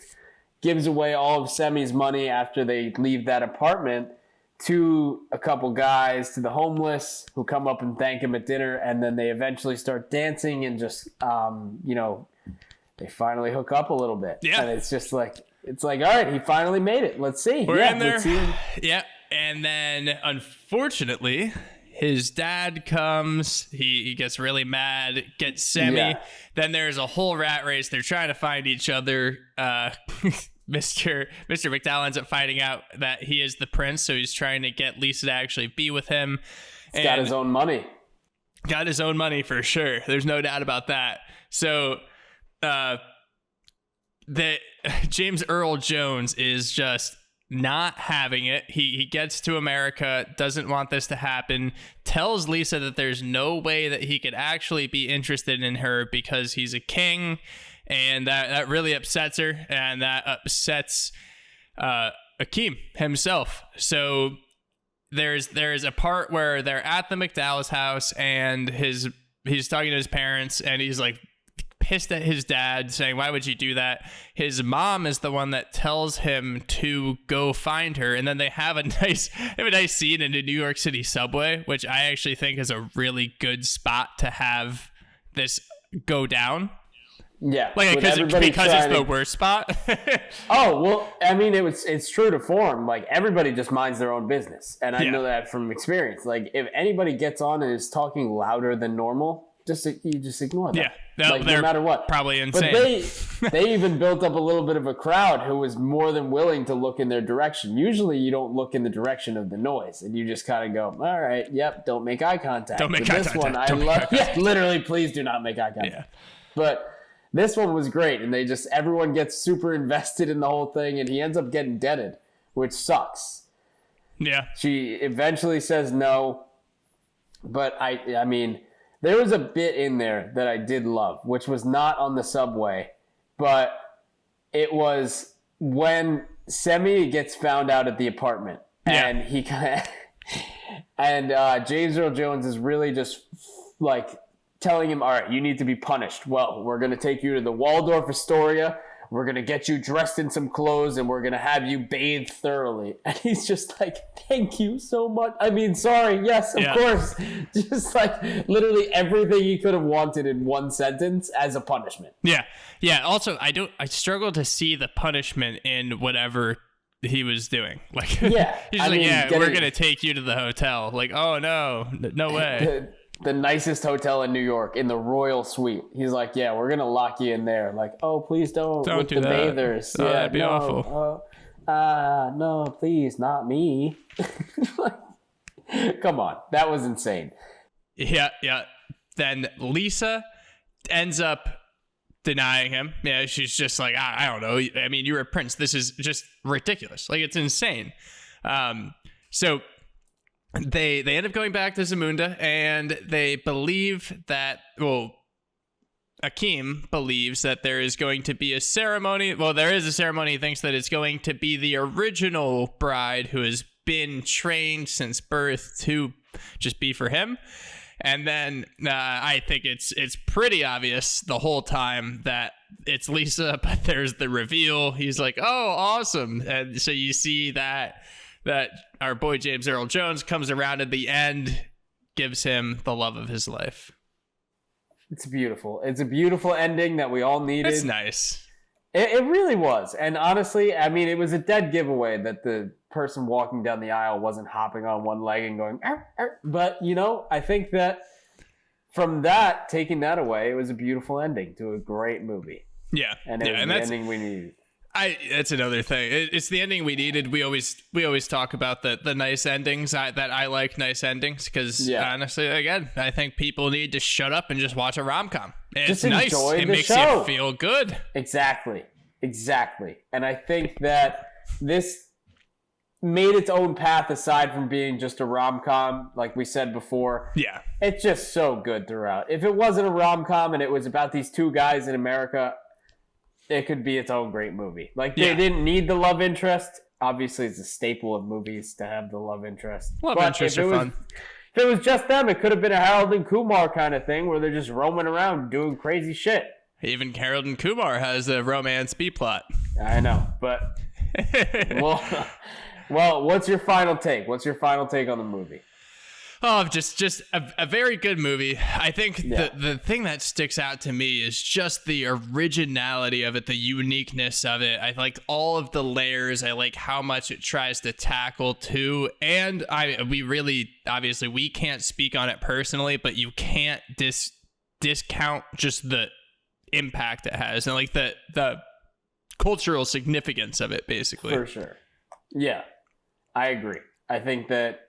gives away all of Semi's money after they leave that apartment to a couple guys, to the homeless, who come up and thank him at dinner, and then they eventually start dancing and just, they finally hook up a little bit. Yeah. And it's just like, all right, he finally made it. Let's see. We're in there. Yeah. And then, unfortunately, his dad comes. He gets really mad, gets Semi. Yeah. Then there's a whole rat race. They're trying to find each other. Mr. McDowell ends up finding out that he is the prince, so he's trying to get Lisa to actually be with him. He's got his own money. Got his own money for sure. There's no doubt about that. So, James Earl Jones is just not having it. He gets to America, doesn't want this to happen, tells Lisa that there's no way that he could actually be interested in her because he's a king, and that really upsets her, and that upsets Akeem himself. So there's a part where they're at the McDowell's house, and he's talking to his parents, and he's like pissed at his dad, saying, "Why would you do that?" His mom is the one that tells him to go find her, and then they have a nice scene in the New York City subway, which I actually think is a really good spot to have this go down. Yeah, like because it's the worst spot. Oh well, I mean it's true to form. Like everybody just minds their own business, and I know that from experience. Like if anybody gets on and is talking louder than normal, you just ignore them. Yeah, like, no matter what. Probably insane. But they even built up a little bit of a crowd who was more than willing to look in their direction. Usually you don't look in the direction of the noise, and you just kind of go, all right, yep, don't make eye contact. Don't make eye this contact. One, I love. Yeah, literally, please do not make eye contact. Yeah. But this one was great, and everyone gets super invested in the whole thing, and he ends up getting deaded, which sucks. Yeah. She eventually says no, but I mean, there was a bit in there that I did love, which was not on the subway, but it was when Semi gets found out at the apartment, and he kind of, and James Earl Jones is really just like telling him, all right, you need to be punished. Well, we're going to take you to the Waldorf Astoria. We're going to get you dressed in some clothes, and we're going to have you bathed thoroughly. And he's just like, thank you so much. I mean, sorry. Yes, of course. Just like literally everything he could have wanted in one sentence as a punishment. Yeah. Yeah. Also, I struggle to see the punishment in whatever he was doing. Like, he's we're going to take you to the hotel. Like, oh, no way. The nicest hotel in New York, in the Royal Suite. He's like, yeah, we're going to lock you in there. Like, oh, please don't with the bathers. Oh, that'd be awful. No, please, not me. Come on. That was insane. Yeah. Then Lisa ends up denying him. Yeah, she's just like, I don't know. I mean, you're a prince. This is just ridiculous. Like, it's insane. So they end up going back to Zamunda, and they believe that, Akeem believes that there is going to be a ceremony. Well, there is a ceremony. He thinks that it's going to be the original bride who has been trained since birth to just be for him. And then I think it's pretty obvious the whole time that it's Lisa, but there's the reveal. He's like, oh, awesome. And so you see that our boy James Earl Jones comes around at the end, gives him the love of his life. It's beautiful. It's a beautiful ending that we all needed. It's nice. It really was. And honestly, I mean, it was a dead giveaway that the person walking down the aisle wasn't hopping on one leg and going, arr, arr. But, I think that from that, taking that away, it was a beautiful ending to a great movie. Yeah. And it was the ending we needed. That's another thing. It's the ending we needed. We always talk about the nice endings. That I like nice endings because honestly, again, I think people need to shut up and just watch a rom-com. It's nice. It makes you feel good. Exactly. And I think that this made its own path aside from being just a rom-com, like we said before. Yeah. It's just so good throughout. If it wasn't a rom-com and it was about these two guys in America, it could be its own great movie. Like, they didn't need the love interest. Obviously, it's a staple of movies to have the love interest. Love interests are fun. If it was just them, it could have been a Harold and Kumar kind of thing where they're just roaming around doing crazy shit. Even Harold and Kumar has a romance B-plot. I know, but... well, what's your final take? What's your final take on the movie? Oh, just a very good movie. I think the thing that sticks out to me is just the originality of it, the uniqueness of it. I like all of the layers. I like how much it tries to tackle too. And we can't speak on it personally, but you can't discount just the impact it has and like the cultural significance of it, basically. For sure. Yeah, I agree. I think that,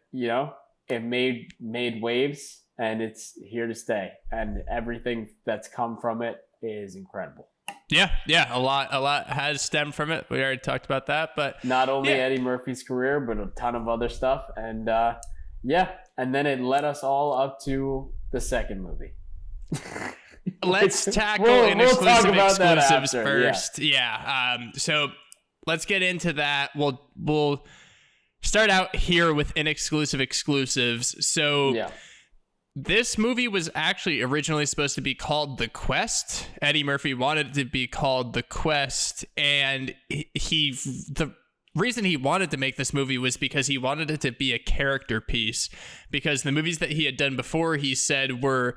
it made waves and it's here to stay, and everything that's come from it is incredible. Yeah, a lot has stemmed from it. We already talked about that, but not only Eddie Murphy's career, but a ton of other stuff. And and then it led us all up to the second movie. Let's tackle Inexclusive Exclusives first. So let's get into that. We'll start out here with Inexclusive Exclusives. So this movie was actually originally supposed to be called The Quest. Eddie Murphy wanted it to be called The Quest, and the reason he wanted to make this movie was because he wanted it to be a character piece, because the movies that he had done before, he said, were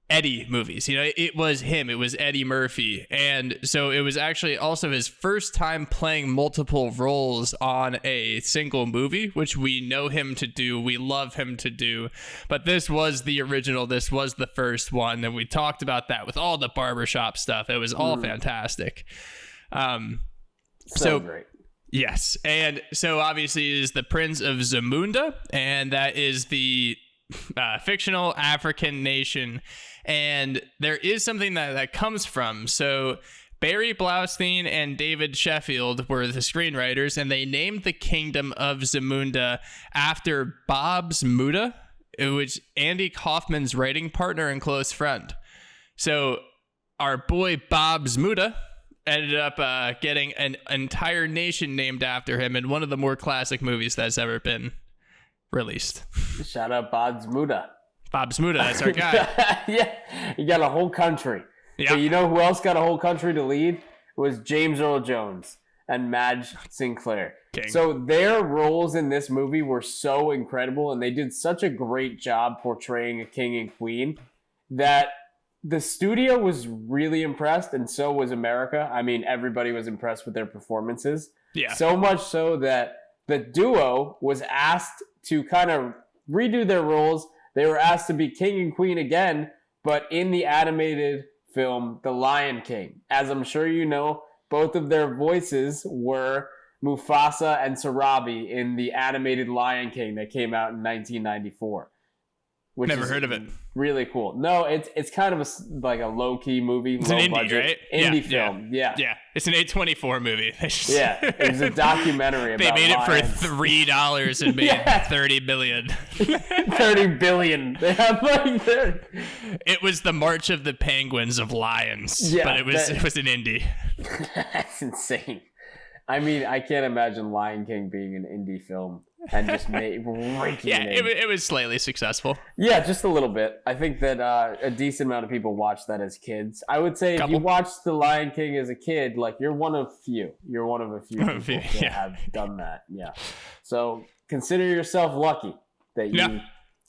Eddie movies. It was him. It was Eddie Murphy. And so it was actually also his first time playing multiple roles on a single movie, which we know him to do. We love him to do. But this was the original. This was the first one. And we talked about that with all the barbershop stuff. It was all fantastic. So great. Yes. And so obviously it is the Prince of Zamunda, and that is the fictional African nation. And there is something that comes from. So Barry Blaustein and David Sheffield were the screenwriters, and they named the kingdom of Zamunda after Bob's Muda, which Andy Kaufman's writing partner and close friend. So our boy Bob's Muda ended up getting an entire nation named after him in one of the more classic movies that's ever been released. Shout out Bob's Muda. Bob's Muda, that's our guy. Yeah, you got a whole country. Yeah. But you know who else got a whole country to lead? It was James Earl Jones and Madge Sinclair. King. So their roles in this movie were so incredible, and they did such a great job portraying a king and queen that the studio was really impressed, and so was America. I mean, everybody was impressed with their performances. Yeah. So much so that the duo was asked to kind of redo their roles. They were asked to be king and queen again, but in the animated film, The Lion King. As I'm sure you know, both of their voices were Mufasa and Sarabi in the animated Lion King that came out in 1994. Never heard of it. Really cool. No, it's kind of like a low-key movie. It's an indie, right? Indie film, yeah. It's an A24 movie. It was a documentary about They made lions. It for $3 and made $30 billion. $30 billion. They have It was the March of the Penguins of Lions, but it was an indie. That's insane. I mean, I can't imagine Lion King being an indie film and just raking it was slightly successful. Yeah, just a little bit. I think that a decent amount of people watched that as kids. I would say if you watched The Lion King as a kid, like, you're one of few. You're one of a few people that have done that. Yeah. So consider yourself lucky that you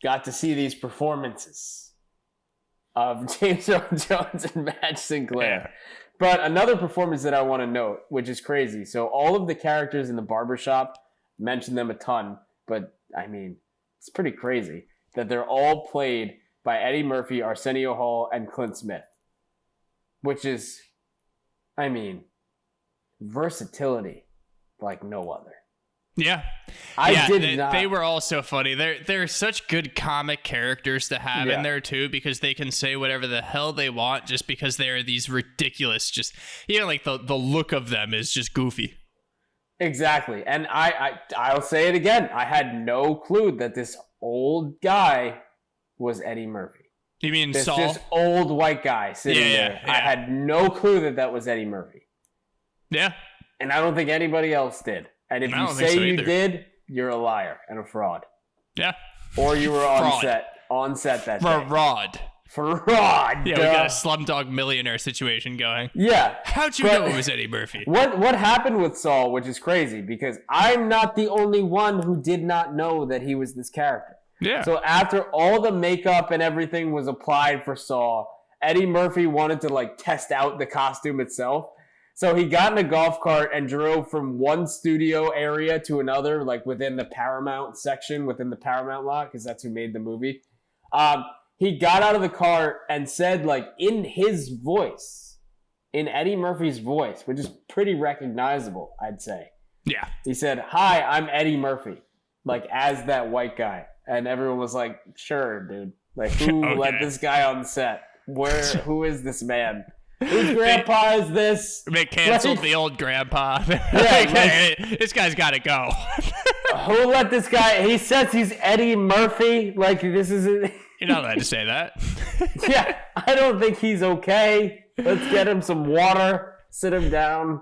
got to see these performances of James Earl Jones and Madge Sinclair. Yeah. But another performance that I want to note, which is crazy. So all of the characters in the barbershop, mentioned them a ton, but I mean, it's pretty crazy that they're all played by Eddie Murphy, Arsenio Hall, and Clint Smith. Which is, I mean, versatility like no other. Yeah. They were all so funny. They're such good comic characters to have in there too, because they can say whatever the hell they want just because they're these ridiculous, just, like the look of them is just goofy. Exactly. And I'll say it again. I had no clue that this old guy was Eddie Murphy. You mean Saul? This old white guy sitting there. Yeah. I had no clue that was Eddie Murphy. Yeah. And I don't think anybody else did. And if you say you did, you're a liar and a fraud. Yeah. Or you were on set that day. Fraud. Yeah, we got a Slumdog Millionaire situation going. Yeah. How'd you know it was Eddie Murphy? What happened with Saul, which is crazy, because I'm not the only one who did not know that he was this character. Yeah. So after all the makeup and everything was applied for Saul, Eddie Murphy wanted to test out the costume itself. So he got in a golf cart and drove from one studio area to another, within the Paramount section, within the Paramount lot, because that's who made the movie. He got out of the car and said, in his voice, in Eddie Murphy's voice, which is pretty recognizable, I'd say. Yeah. He said, "Hi, I'm Eddie Murphy," as that white guy. And everyone was like, "Sure, dude. Who Okay. let this guy on set? Who is this man? Whose grandpa is this?" They canceled the old grandpa. This guy's got to go. Who let this guy? He says he's Eddie Murphy. This isn't. You're not allowed to say that. Yeah, I don't think he's okay. Let's get him some water. Sit him down.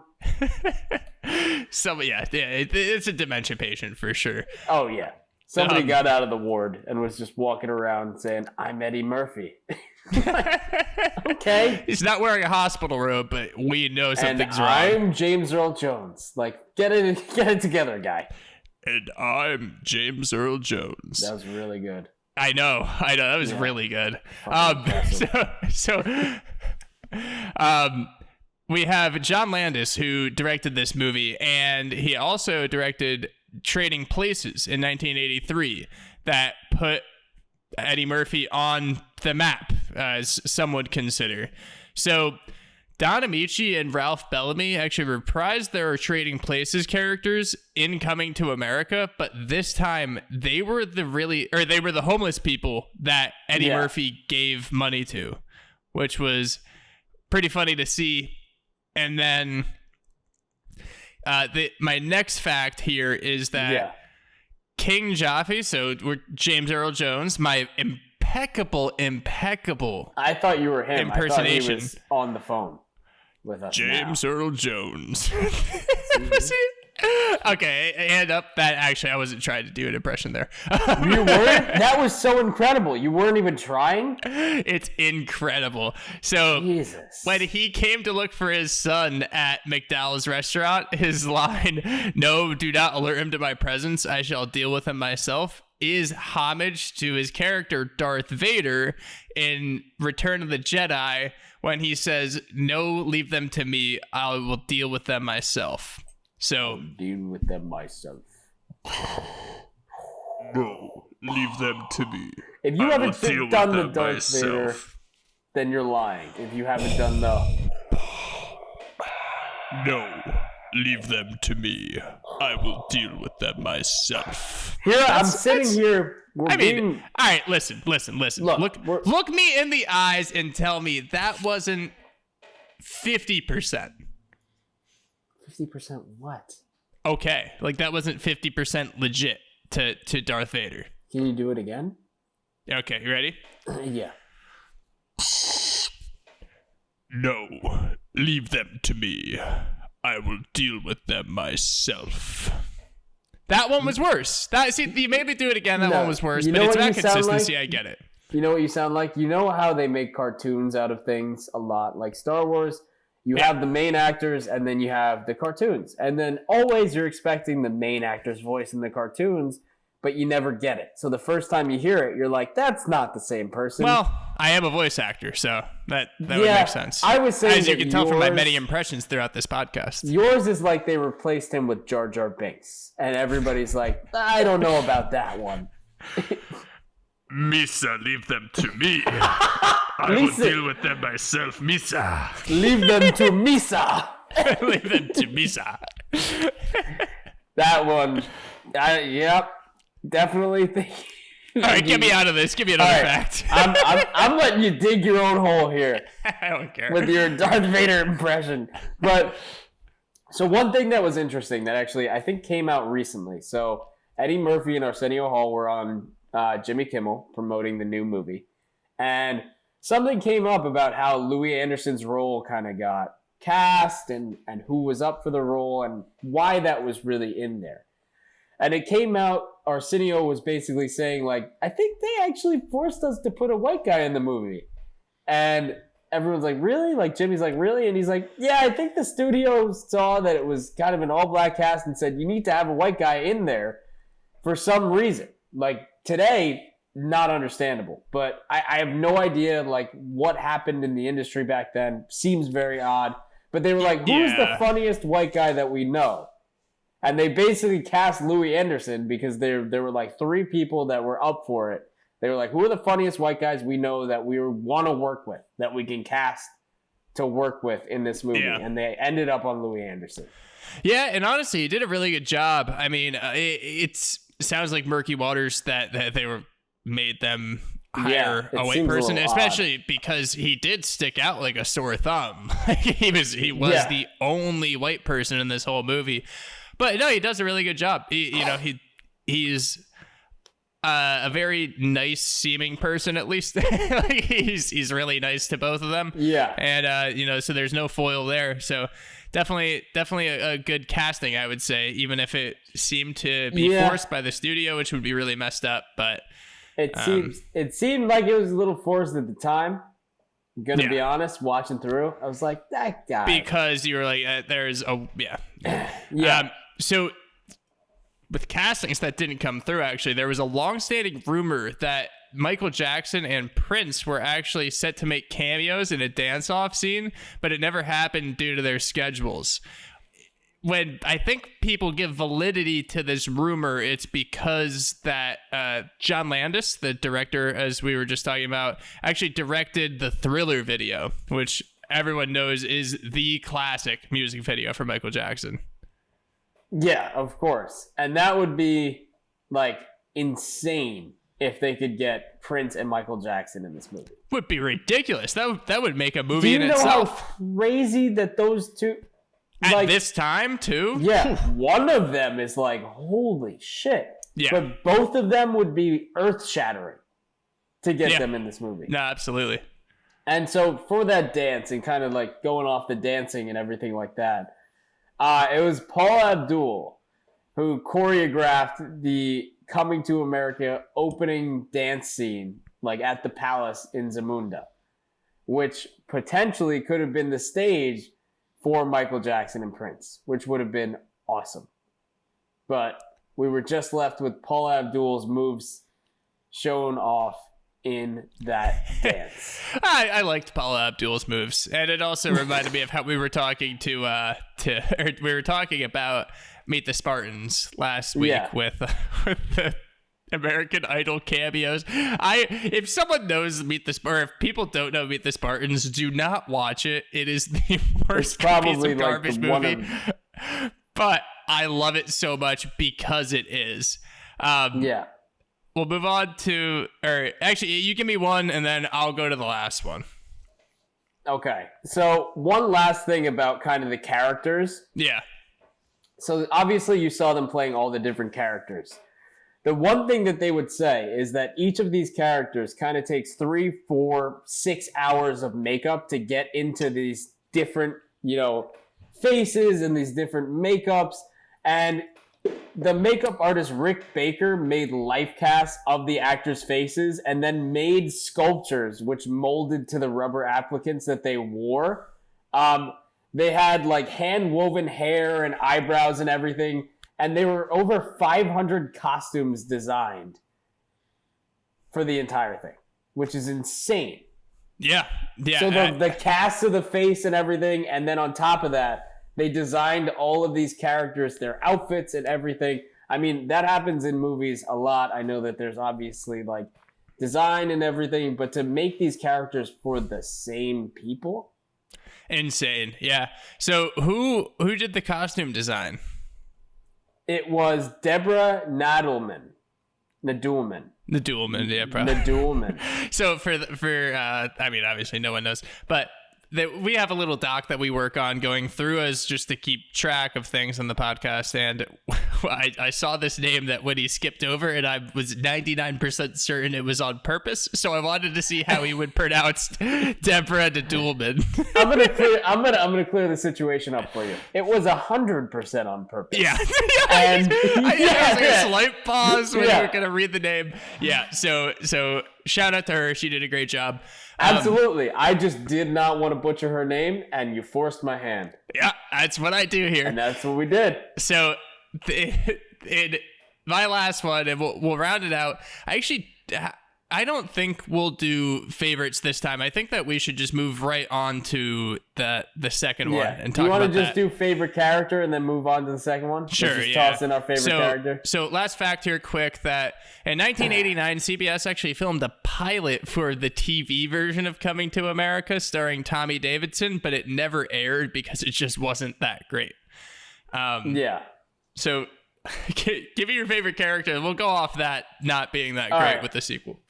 It's a dementia patient for sure. Oh yeah. Somebody got out of the ward and was just walking around saying, "I'm Eddie Murphy." Okay. He's not wearing a hospital robe, but we know something's wrong. I'm James Earl Jones. Get it together, guy. And I'm James Earl Jones. That was really good. I know. That was really good. We have John Landis, who directed this movie, and he also directed Trading Places in 1983 that put Eddie Murphy on the map, as some would consider. So Don Amici and Ralph Bellamy actually reprised their Trading Places characters in Coming to America, but this time they were the homeless people that Eddie Murphy gave money to, which was pretty funny to see. And then my next fact here is that King Jaffe, so we're James Earl Jones, my impeccable I thought you were him. impersonation. I thought he was on the phone with us. James Earl Jones. Okay, hand up. That actually, I wasn't trying to do an impression there. You weren't? That was so incredible. You weren't even trying? It's incredible. So Jesus. When he came to look for his son at McDowell's restaurant, his line, "No, do not alert him to my presence. I shall deal with him myself," is homage to his character Darth Vader in Return of the Jedi when he says, "No, leave them to me. I will deal with them myself." So deal with them myself. No, leave them to me. If you haven't done the Darth Vader, then you're lying. If you haven't done the... No, leave them to me. I will deal with them myself. I'm sitting here... all right, listen. Look me in the eyes and tell me that wasn't 50%. 50% what? Okay, that wasn't 50% legit to Darth Vader. Can you do it again? Okay, you ready? Yeah. No, leave them to me. I will deal with them myself. That one was worse. You made me do it again. That one was worse. But it's about consistency. I get it. You know what you sound like? You know how they make cartoons out of things a lot? Like Star Wars, you have the main actors and then you have the cartoons. And then always you're expecting the main actor's voice in the cartoons, but you never get it. So the first time you hear it, you're like, that's not the same person. Well, I am a voice actor, so that would make sense. I was saying, as you can tell from my many impressions throughout this podcast. Yours is like they replaced him with Jar Jar Binks. And everybody's like, I don't know about that one. Misa, leave them to me. I will deal with them myself, Misa. Leave them to Misa. Leave them to me, sir. That one. Yep. Definitely think. All right, get me out of this. Give me another fact. I'm letting you dig your own hole here. I don't care. With your Darth Vader impression. But so one thing that was interesting that actually I think came out recently. So Eddie Murphy and Arsenio Hall were on Jimmy Kimmel promoting the new movie. And something came up about how Louis Anderson's role kind of got cast and who was up for the role and why that was really in there. And it came out, Arsenio was basically saying, like, I think they actually forced us to put a white guy in the movie. And everyone's like, really? Like, Jimmy's like, really? And he's like, yeah, I think the studio saw that it was kind of an all-black cast and said, you need to have a white guy in there for some reason. Like, today, not understandable. But I have no idea, like, what happened in the industry back then. Seems very odd. But they were like, who's the funniest white guy that we know? And they basically cast Louis Anderson because there were like 3 people that were up for it. They were like, who are the funniest white guys we know that we want to work with, that we can cast to work with in this movie? Yeah. And they ended up on Louis Anderson. Yeah, and honestly, he did a really good job. I mean, it sounds like murky waters that they made them hire a white person, especially because he did stick out like a sore thumb. he was the only white person in this whole movie. But no, he does a really good job. He's a very nice seeming person, at least. Like he's really nice to both of them. Yeah. And so there's no foil there. So definitely a good casting, I would say, even if it seemed to be forced by the studio, which would be really messed up. But it seemed like it was a little forced at the time. I'm gonna be honest, watching through, I was like, that guy. Because you were like, so with castings that didn't come through, actually, there was a long-standing rumor that Michael Jackson and Prince were actually set to make cameos in a dance-off scene, but it never happened due to their schedules. When I think people give validity to this rumor, it's because that John Landis, the director, as we were just talking about, actually directed the Thriller video, which everyone knows is the classic music video for Michael Jackson. Yeah, of course. And that would be, like, insane if they could get Prince and Michael Jackson in this movie. Would be ridiculous. That would make a movie in itself. Do you know how crazy that those two... At this time, too? Yeah, one of them is like, holy shit. Yeah. But both of them would be earth-shattering to get them in this movie. No, absolutely. And so for that dance and kind of like going off the dancing and everything like that, it was Paul Abdul who choreographed the Coming to America opening dance scene, like at the Palace in Zamunda, which potentially could have been the stage for Michael Jackson and Prince, which would have been awesome. But we were just left with Paul Abdul's moves shown off in that dance. I liked Paula Abdul's moves, and it also reminded me of how we were talking we were talking about Meet the Spartans last week with the American Idol cameos. If someone knows or if people don't know Meet the Spartans, do not watch it. It is the worst piece of garbage movie. But I love it so much because it is. We'll move on to, or actually, you give me one, and then I'll go to the last one. Okay. So one last thing about kind of the characters. Yeah. So obviously you saw them playing all the different characters. The one thing that they would say is that each of these characters kind of takes 3, 4, 6 hours of makeup to get into these different, faces and these different makeups. And the makeup artist Rick Baker made life casts of the actors' faces and then made sculptures which molded to the rubber applicants that they wore. They had like hand-woven hair and eyebrows and everything, and there were over 500 costumes designed for the entire thing, which is insane. Yeah. So the cast of the face and everything, and then on top of that, they designed all of these characters, their outfits and everything. I mean, that happens in movies a lot. I know that there's obviously like design and everything, but to make these characters for the same people Insane. Yeah. So who did the costume design? It was Deborah Nadelman. Nadelman, yeah, probably. Nadelman. So I mean, obviously no one knows, but we have a little doc that we work on going through as just to keep track of things on the podcast. And I saw this name that Woody skipped over, and I was 99% certain it was on purpose. So I wanted to see how he would pronounce Deborah Nadelman. I'm gonna clear the situation up for you. It was 100% on purpose. Yeah. And I was like a slight pause when you were gonna read the name. Yeah. So shout out to her. She did a great job. Absolutely. I just did not want to butcher her name, and you forced my hand. Yeah, that's what I do here. And that's what we did. So, in my last one, and we'll round it out. I don't think we'll do favorites this time. I think that we should just move right on to the second one and talk about that. Do you want to just do favorite character and then move on to the second one? Sure, Let's just toss in our favorite character. So last fact here quick, that in 1989, CBS actually filmed a pilot for the TV version of Coming to America starring Tommy Davidson, but it never aired because it just wasn't that great. So give me your favorite character, and we'll go off that not being that great with the sequel.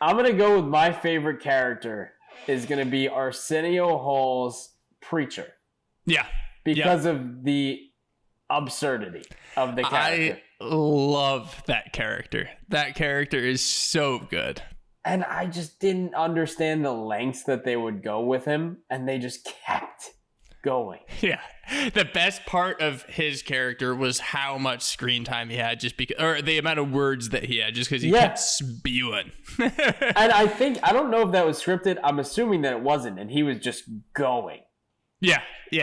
I'm going to go with my favorite character is going to be Arsenio Hall's Preacher. Yeah. Because of the absurdity of the character. I love that character. That character is so good. And I just didn't understand the lengths that they would go with him, and they just kept going. Yeah. The best part of his character was how much screen time he had, just because, or the amount of words that he had, just because he kept spewing. And I don't know if that was scripted. I'm assuming that it wasn't, and he was just going. Yeah,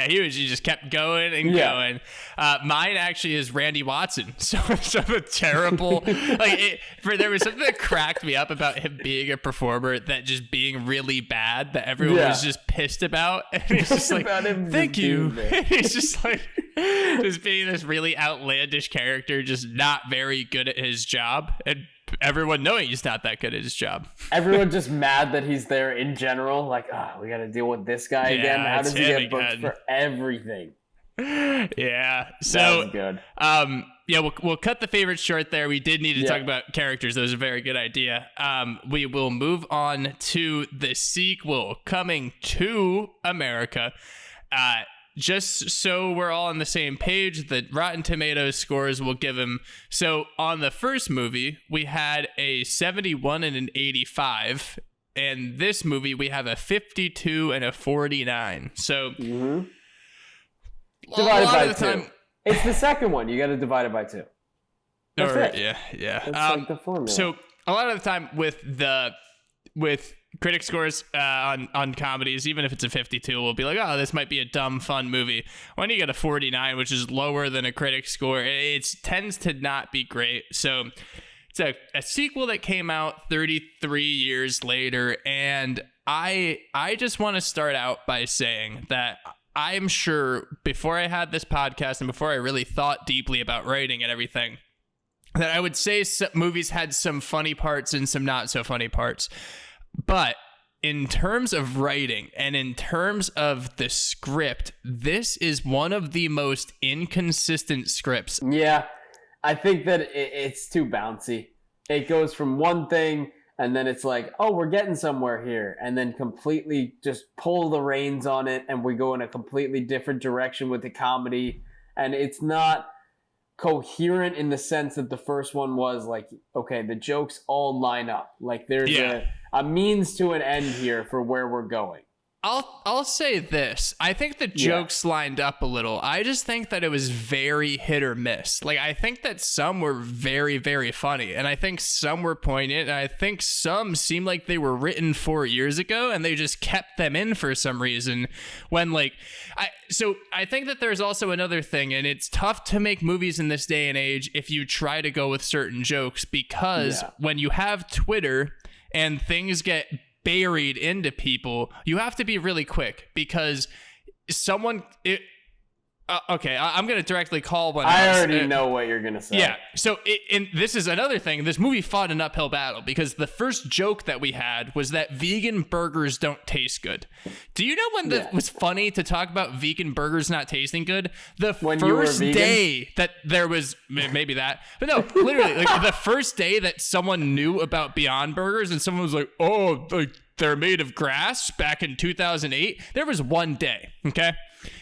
he just kept going and going. Mine actually is Randy Watson. So the terrible, there was something that cracked me up about him being a performer that just being really bad that everyone was just pissed about. And he's just like, thank you. He's just like, just being this really outlandish character, just not very good at his job. And everyone knowing he's not that good at his job. Everyone just mad that he's there in general. Like, we got to deal with this guy again. How does he get booked for everything? Yeah. So that was good. We'll cut the favorites short there. We did need to talk about characters. That was a very good idea. We will move on to the sequel, Coming to America. Just so we're all on the same page, the Rotten Tomatoes scores will give him. So on the first movie, we had a 71 and an 85. And this movie, we have a 52 and a 49. So divided by two. It's the second one. You got to divide it by two. That's it. Yeah. That's like the formula. So a lot of the time with critic scores on comedies, even if it's a 52, we'll be like, oh, this might be a dumb, fun movie. When you get a 49, which is lower than a critic score, it tends to not be great. So it's a sequel that came out 33 years later, and I just want to start out by saying that I'm sure before I had this podcast and before I really thought deeply about writing and everything, that I would say movies had some funny parts and some not so funny parts. But in terms of writing and in terms of the script, this is one of the most inconsistent scripts. Yeah, I think that it's too bouncy. It goes from one thing and then it's like, oh, we're getting somewhere here. And then completely just pull the reins on it and we go in a completely different direction with the comedy. And it's not coherent in the sense that the first one was like, okay, the jokes all line up. Like there's a means to an end here for where we're going. I'll say this. I think the jokes lined up a little. I just think that it was very hit or miss. Like, I think that some were very, very funny, and I think some were poignant, and I think some seemed like they were written 4 years ago, and they just kept them in for some reason. When, like, so I think that there's also another thing, and it's tough to make movies in this day and age if you try to go with certain jokes, because when you have Twitter and things get buried into people, you have to be really quick, because okay, I'm going to directly call one. I already know what you're going to say. Yeah. So, and this is another thing. This movie fought an uphill battle because the first joke that we had was that vegan burgers don't taste good. Do you know when it was funny to talk about vegan burgers not tasting good? When first day that there was, maybe that, but no, literally, like the first day that someone knew about Beyond Burgers and someone was like, oh, like they're made of grass back in 2008. There was one day, okay?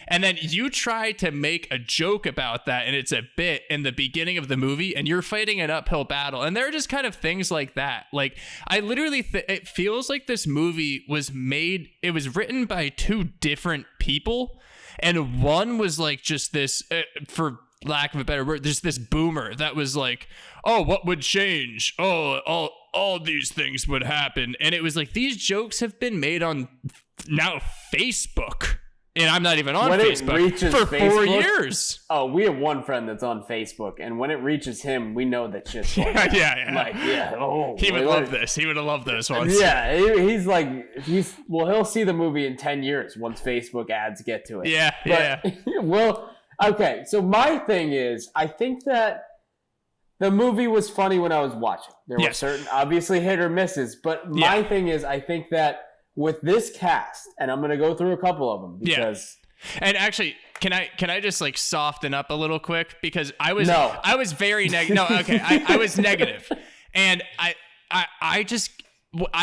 And then you try to make a joke about that, and it's a bit in the beginning of the movie, and you're fighting an uphill battle. And there are just kind of things like that. Like, I literally, it feels like this movie was made, it was written by two different people, and one was like just this, for lack of a better word, there's this boomer that was like, oh, what would change? Oh, all these things would happen. And it was like, these jokes have been made on now Facebook. And I'm not even on Facebook for 4 years. Oh, we have one friend that's on Facebook, and when it reaches him, we know that shit's going on. Yeah. Like, he would love this. He would have loved this once. Yeah, he'll see the movie in 10 years once Facebook ads get to it. Yeah. Well, okay, so my thing is, I think that the movie was funny when I was watching. There were certain, obviously, hit or misses, but my thing is, I think that with this cast, and I'm going to go through a couple of them because... And actually, can I just like soften up a little quick? Because I was very negative. No, okay. I was negative. And I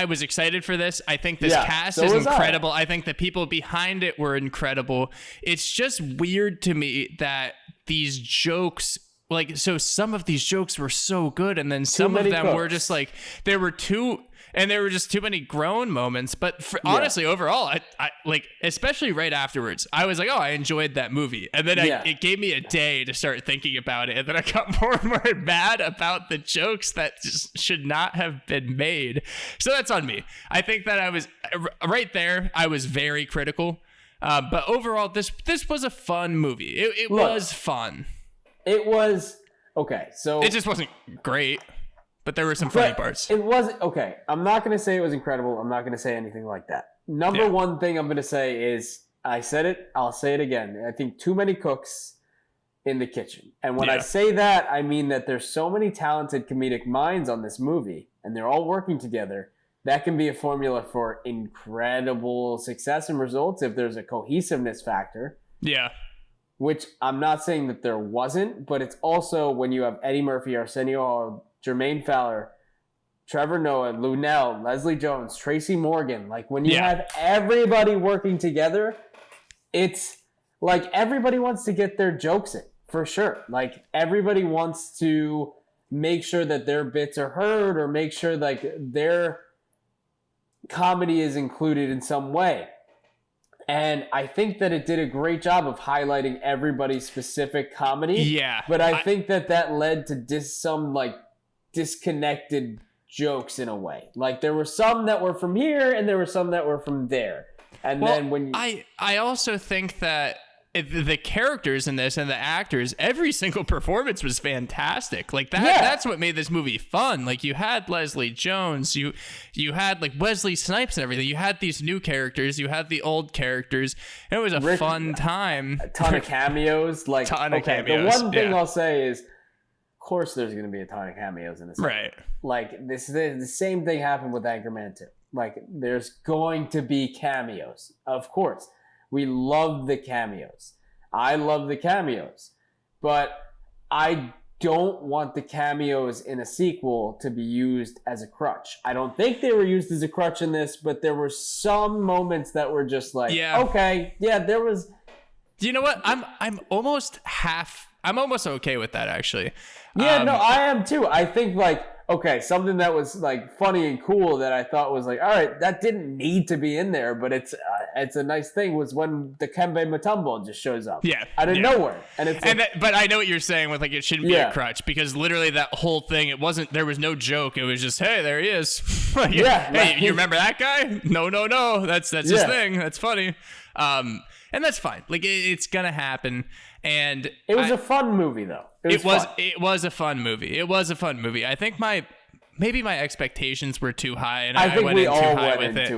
was excited for this. I think this cast is incredible. I think the people behind it were incredible. It's just weird to me that these jokes... Like, so some of these jokes were so good, and then some of them were just like, there were just too many grown moments. But honestly, overall, I like, especially right afterwards, I was like, oh, I enjoyed that movie. And then it gave me a day to start thinking about it. And then I got more and more mad about the jokes that just should not have been made. So that's on me. I think that I was right there. I was very critical. But overall, this was a fun movie. It was fun. It was okay. So it just wasn't great, but there were some funny parts. It wasn't okay. I'm not going to say it was incredible. I'm not going to say anything like that. Number one thing I'm going to say is, I said it, I'll say it again. I think too many cooks in the kitchen. And when I say that, I mean that there's so many talented comedic minds on this movie, and they're all working together. That can be a formula for incredible success and results if there's a cohesiveness factor. Yeah. Which I'm not saying that there wasn't, but it's also when you have Eddie Murphy, Arsenio Hall, Jermaine Fowler, Trevor Noah, Lunel, Leslie Jones, Tracy Morgan. Like, when you have everybody working together, it's like everybody wants to get their jokes in, for sure. Like, everybody wants to make sure that their bits are heard or make sure like their comedy is included in some way. And I think that it did a great job of highlighting everybody's specific comedy. Yeah. But I think that led to some like disconnected jokes in a way. Like, there were some that were from here and there were some that were from there. And then when you... I also think that the characters in this and the actors, every single performance was fantastic. Like that's what made this movie fun. Like, you had Leslie Jones, you had like Wesley Snipes and everything. You had these new characters, you had the old characters. It was a fun time. A ton of cameos. Like, the one thing I'll say is, of course there's going to be a ton of cameos in this. Right. Like, the same thing happened with Anchorman 2. Like, there's going to be cameos. Of course. We love the cameos. I love the cameos. But I don't want the cameos in a sequel to be used as a crutch. I don't think they were used as a crutch in this, but there were some moments that were just like, there was... You know what? I'm almost okay with that, actually. Yeah, no, I am too. I think, like, okay, something that was like funny and cool that I thought was like, all right, that didn't need to be in there, but it's a nice thing, was when the Kembe Mutombo just shows up, out of nowhere, and it's like, but I know what you're saying with like it shouldn't be a crutch, because literally that whole thing, there was no joke, it was just, hey, there he is. Like, hey, you remember that guy? No, that's his thing. That's funny, and that's fine. Like, it's gonna happen. And it was a fun movie, though. It was a fun movie. I think maybe my expectations were too high, and I went in too high with it.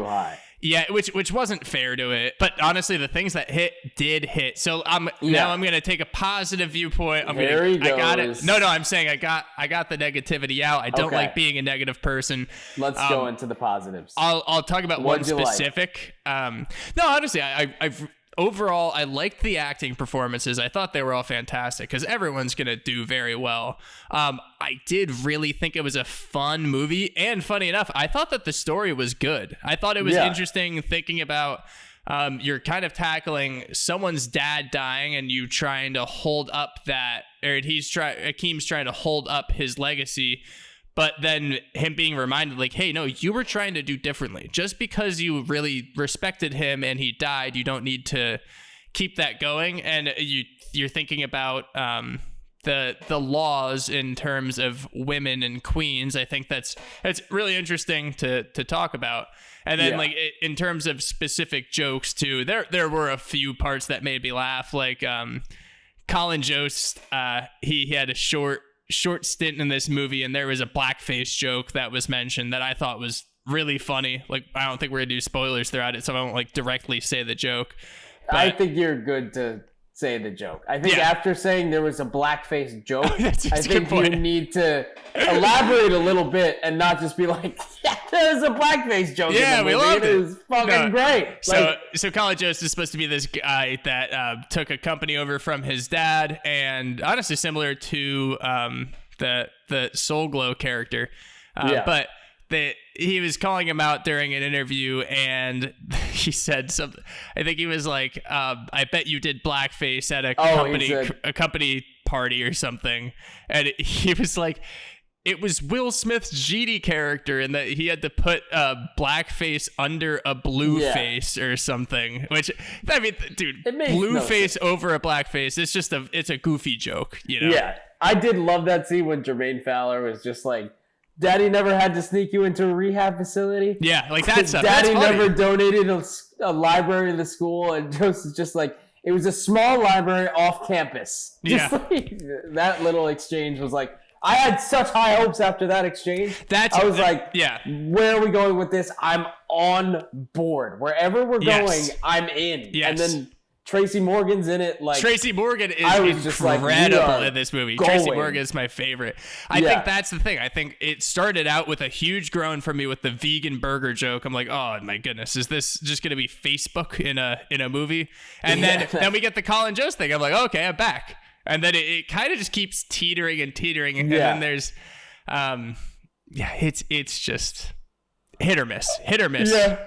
Yeah, which wasn't fair to it. But honestly, the things that did hit. So now I'm gonna take a positive viewpoint. I got it. No, I'm saying I got the negativity out. I don't like being a negative person. Let's go into the positives. I'll talk about one specific. No, honestly, I've overall, I liked the acting performances. I thought they were all fantastic because everyone's going to do very well. I did really think it was a fun movie. And funny enough, I thought that the story was good. I thought it was interesting thinking about you're kind of tackling someone's dad dying and you trying to hold up that, or Akeem's trying to hold up his legacy. But then him being reminded, like, hey, no, you were trying to do differently. Just because you really respected him and he died, you don't need to keep that going. And you're thinking about the laws in terms of women and queens. I think that's really interesting to talk about. And then in terms of specific jokes too, there were a few parts that made me laugh. Like Colin Jost, he had a short stint in this movie, and there was a blackface joke that was mentioned that I thought was really funny. Like, I don't think we're gonna do spoilers throughout it, so I won't like directly say the joke. But I think you're good to say the joke. I think after saying there was a blackface joke, I think you need to elaborate a little bit and not just be like, there's a blackface joke. Yeah, in the movie. We loved it. It was fucking great. So Colin Jost is supposed to be this guy that took a company over from his dad, and honestly similar to the Soul Glow character. But he was calling him out during an interview, and he said something. I think he was like, I bet you did blackface at a company party or something. And he was like, it was Will Smith's GD character, and that he had to put blackface under a blue face or something. Which, I mean, dude, blue face over a black face, it's a goofy joke, you know? Yeah. I did love that scene when Jermaine Fowler was just like, Daddy never had to sneak you into a rehab facility. Yeah, like that stuff. Daddy never donated a library to the school, and Joseph's just like, it was a small library off campus. Just like, that little exchange was like, I had such high hopes after that exchange. I was like, where are we going with this? I'm on board. Wherever we're going, I'm in. Yes. And then Tracy Morgan's in it. Like, Tracy Morgan is incredible in this movie. Tracy Morgan is my favorite. I think that's the thing. I think it started out with a huge groan for me with the vegan burger joke. I'm like, oh my goodness, is this just going to be Facebook in a movie? And then we get the Colin Jost thing. I'm like, okay, I'm back. And then it kind of just keeps teetering and teetering. And then there's, it's just hit or miss. Yeah.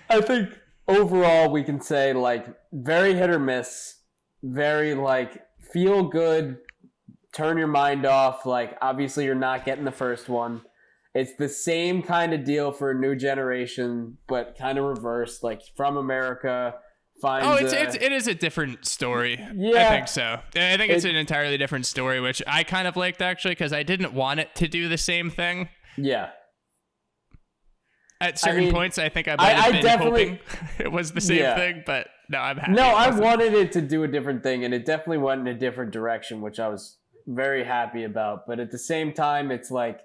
I think overall we can say like very hit or miss, very like feel good, turn your mind off. Like obviously you're not getting the first one. It's the same kind of deal for a new generation, but kind of reversed, like From America. It is a different story. Yeah, I think so. I think it's an entirely different story, which I kind of liked actually because I didn't want it to do the same thing. Yeah. At certain points, I think I might have been hoping it was the same thing, but no, I'm happy. No, I wanted it to do a different thing, and it definitely went in a different direction, which I was very happy about. But at the same time, it's like,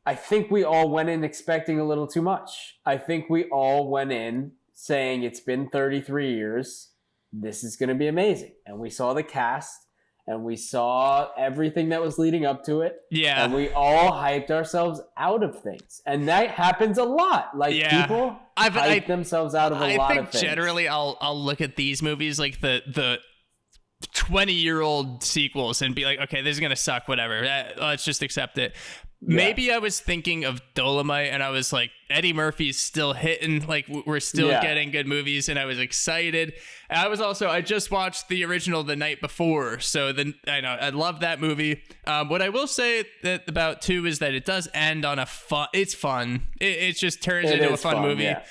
I think we all went in expecting a little too much. I think we all went in saying it's been 33 years, this is going to be amazing. And we saw the cast, and we saw everything that was leading up to it. Yeah. And we all hyped ourselves out of things. And that happens a lot. Like, people hype themselves out of a lot of things. I think generally I'll look at these movies, like the 20-year-old sequels, and be like, okay, this is going to suck, whatever. Let's just accept it. Yeah. Maybe I was thinking of Dolomite, and I was like, Eddie Murphy's still hitting, like we're still getting good movies, and I was excited. And I just watched the original the night before, so I know I love that movie. What I will say about two is that it does end on it's fun. It just turns into a fun movie. Yeah.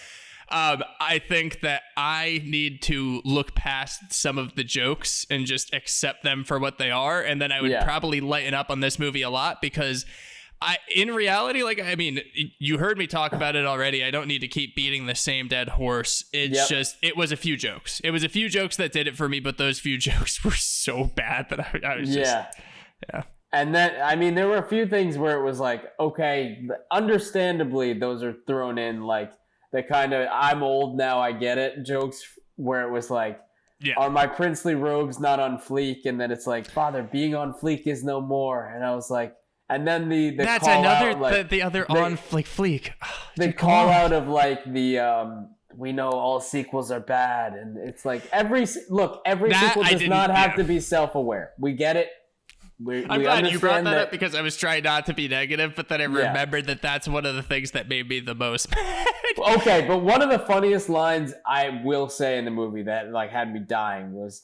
I think that I need to look past some of the jokes and just accept them for what they are, and then I would probably lighten up on this movie a lot because in reality, like, I mean, you heard me talk about it already. I don't need to keep beating the same dead horse. It's just, it was a few jokes. It was a few jokes that did it for me, but those few jokes were so bad that I was just, And then, I mean, there were a few things where it was like, okay, understandably, those are thrown in, like, the kind of I'm old now, I get it jokes where it was like, are my princely robes not on fleek? And then it's like, Father, being on fleek is no more. And I was like, and then the that's call another out, like, the other on fleek. The call out of like the we know all sequels are bad, and it's like every sequel does not have to be self-aware. We get it. I'm glad you brought that up because I was trying not to be negative, but then I remembered that that's one of the things that made me the most mad. Okay, but one of the funniest lines I will say in the movie that like had me dying was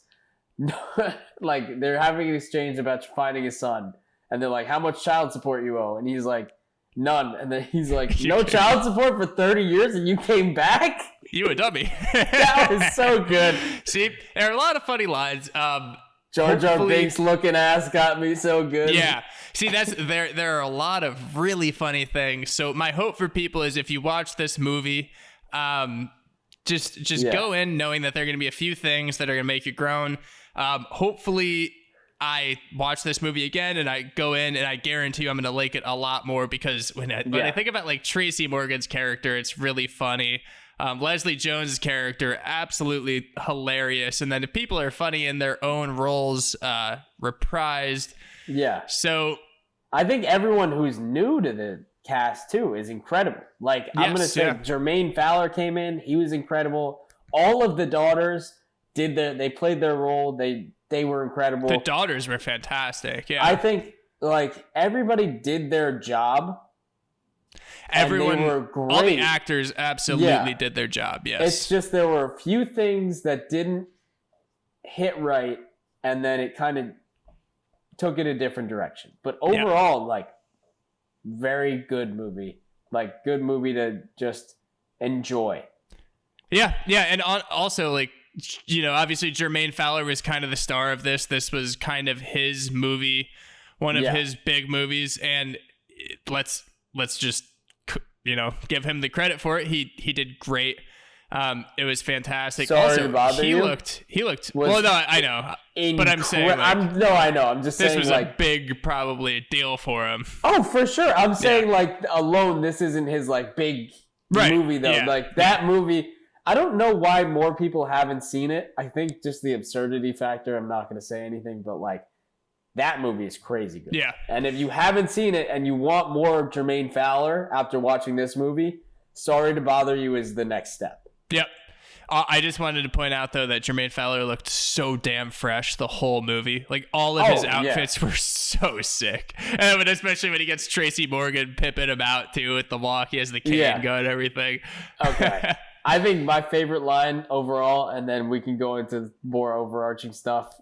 like they're having an exchange about finding his son, and they're like, "How much child support you owe?" And he's like, "None." And then he's like, "No child support for 30 years, and you came back? You a dummy." That was so good. See, there are a lot of funny lines. Jar Jar Binks looking ass got me so good. Yeah. See, there are a lot of really funny things. So my hope for people is if you watch this movie, just go in knowing that there are going to be a few things that are going to make you groan. Hopefully I watch this movie again and I go in and I guarantee you I'm going to like it a lot more because when I think about like Tracy Morgan's character, it's really funny. Leslie Jones's character, absolutely hilarious. And then if people are funny in their own roles, reprised. Yeah. So I think everyone who's new to the cast too is incredible. Like I'm going to say Jermaine Fowler came in. He was incredible. All of the daughters they played their role. They were incredible. The daughters were fantastic. Yeah. I think like everybody did their job. Everyone, all the actors absolutely did their job. Yes. It's just there were a few things that didn't hit right, and then it kind of took it a different direction. But overall, like, very good movie. Like, good movie to just enjoy. Yeah, yeah, and also, like, you know, obviously Jermaine Fowler was kind of the star of this. This was kind of his movie, one of his big movies, and let's just, you know, give him the credit for it. He did great. It was fantastic. Sorry also, to bother you. He looked. Well, no, I know, but I'm saying, like, I know. I'm just saying, this was like, a big, probably deal for him. Oh, for sure. I'm saying, like, alone, this isn't his like big movie though. Yeah. Like that movie. I don't know why more people haven't seen it. I think just the absurdity factor. I'm not going to say anything, but like, that movie is crazy good. Yeah. And if you haven't seen it and you want more of Jermaine Fowler after watching this movie, Sorry to Bother You is the next step. Yep. I just wanted to point out, though, that Jermaine Fowler looked so damn fresh the whole movie. Like, all of his outfits were so sick. And especially when he gets Tracy Morgan pipping him out, too, with the walk. He has the cane gun and everything. Okay. I think my favorite line overall, and then we can go into more overarching stuff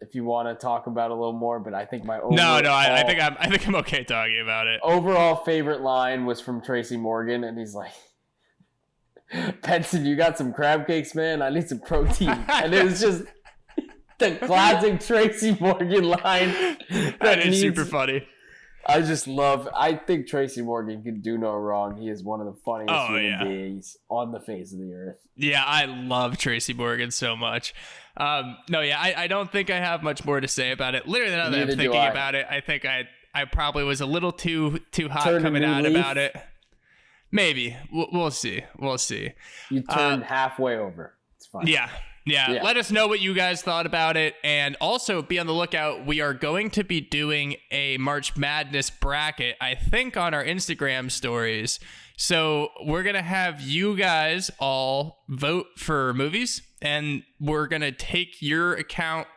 if you want to talk about it a little more, but I think my overall... No, I think I'm okay talking about it. Overall favorite line was from Tracy Morgan, and he's like, Benson, you got some crab cakes, man? I need some protein. And it was just the classic Tracy Morgan line. That is super funny. I think Tracy Morgan can do no wrong. He is one of the funniest human beings on the face of the earth. Yeah, I love Tracy Morgan so much. I don't think I have much more to say about it. Literally, now that I'm thinking about it, I think I probably was a little too hot coming out about it. Maybe. We'll see. We'll see. You turned halfway over. It's fine. Yeah. Let us know what you guys thought about it. And also be on the lookout. We are going to be doing a March Madness bracket, I think, on our Instagram stories. So we're going to have you guys all vote for movies. And we're going to take your account.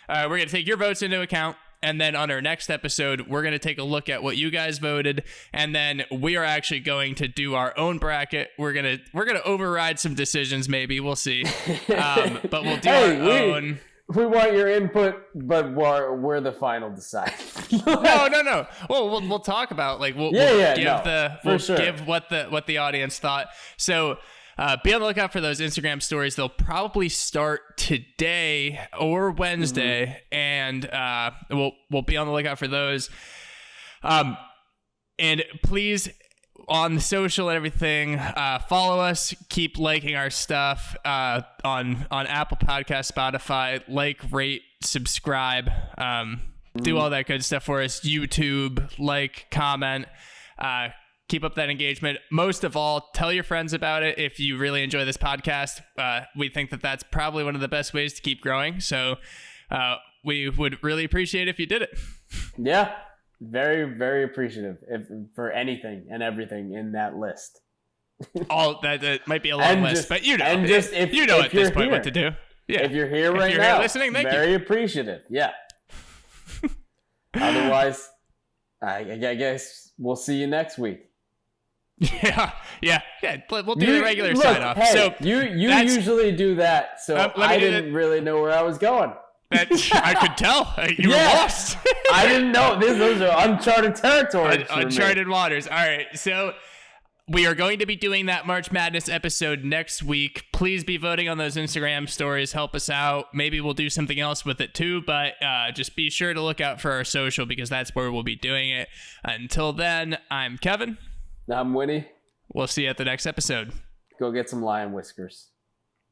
We're going to take your votes into account. And then on our next episode, we're going to take a look at what you guys voted. And then we are actually going to do our own bracket. We're going to override some decisions, maybe. We'll see. But we'll do our own. We want your input, but we're the final decide. No. Well, we'll talk about, like, we'll give what the audience thought. So be on the lookout for those Instagram stories. They'll probably start today or Wednesday, and we'll be on the lookout for those. And please, on the social and everything, follow us. Keep liking our stuff on Apple Podcasts, Spotify. Like, rate, subscribe. Do all that good stuff for us. YouTube, like, comment. Keep up that engagement. Most of all, tell your friends about it if you really enjoy this podcast. We think that that's probably one of the best ways to keep growing. So we would really appreciate if you did it. Yeah, very, very appreciative for anything and everything in that list. All that might be a long list, but you know, and just if you know if at this point here, what to do. Yeah, if you're here right you're now, here listening, thank very you. appreciative. Yeah. Otherwise, I guess we'll see you next week. Yeah. We'll do the regular sign off. Hey, So you usually do that, so I didn't really know where I was going. I could tell you were lost. I didn't know. Those are uncharted territories. Uncharted waters. All right, so we are going to be doing that March Madness episode next week. Please be voting on those Instagram stories. Help us out. Maybe we'll do something else with it too, but just be sure to look out for our social because that's where we'll be doing it. Until then, I'm Kevin. I'm Winnie. We'll see you at the next episode. Go get some lion whiskers.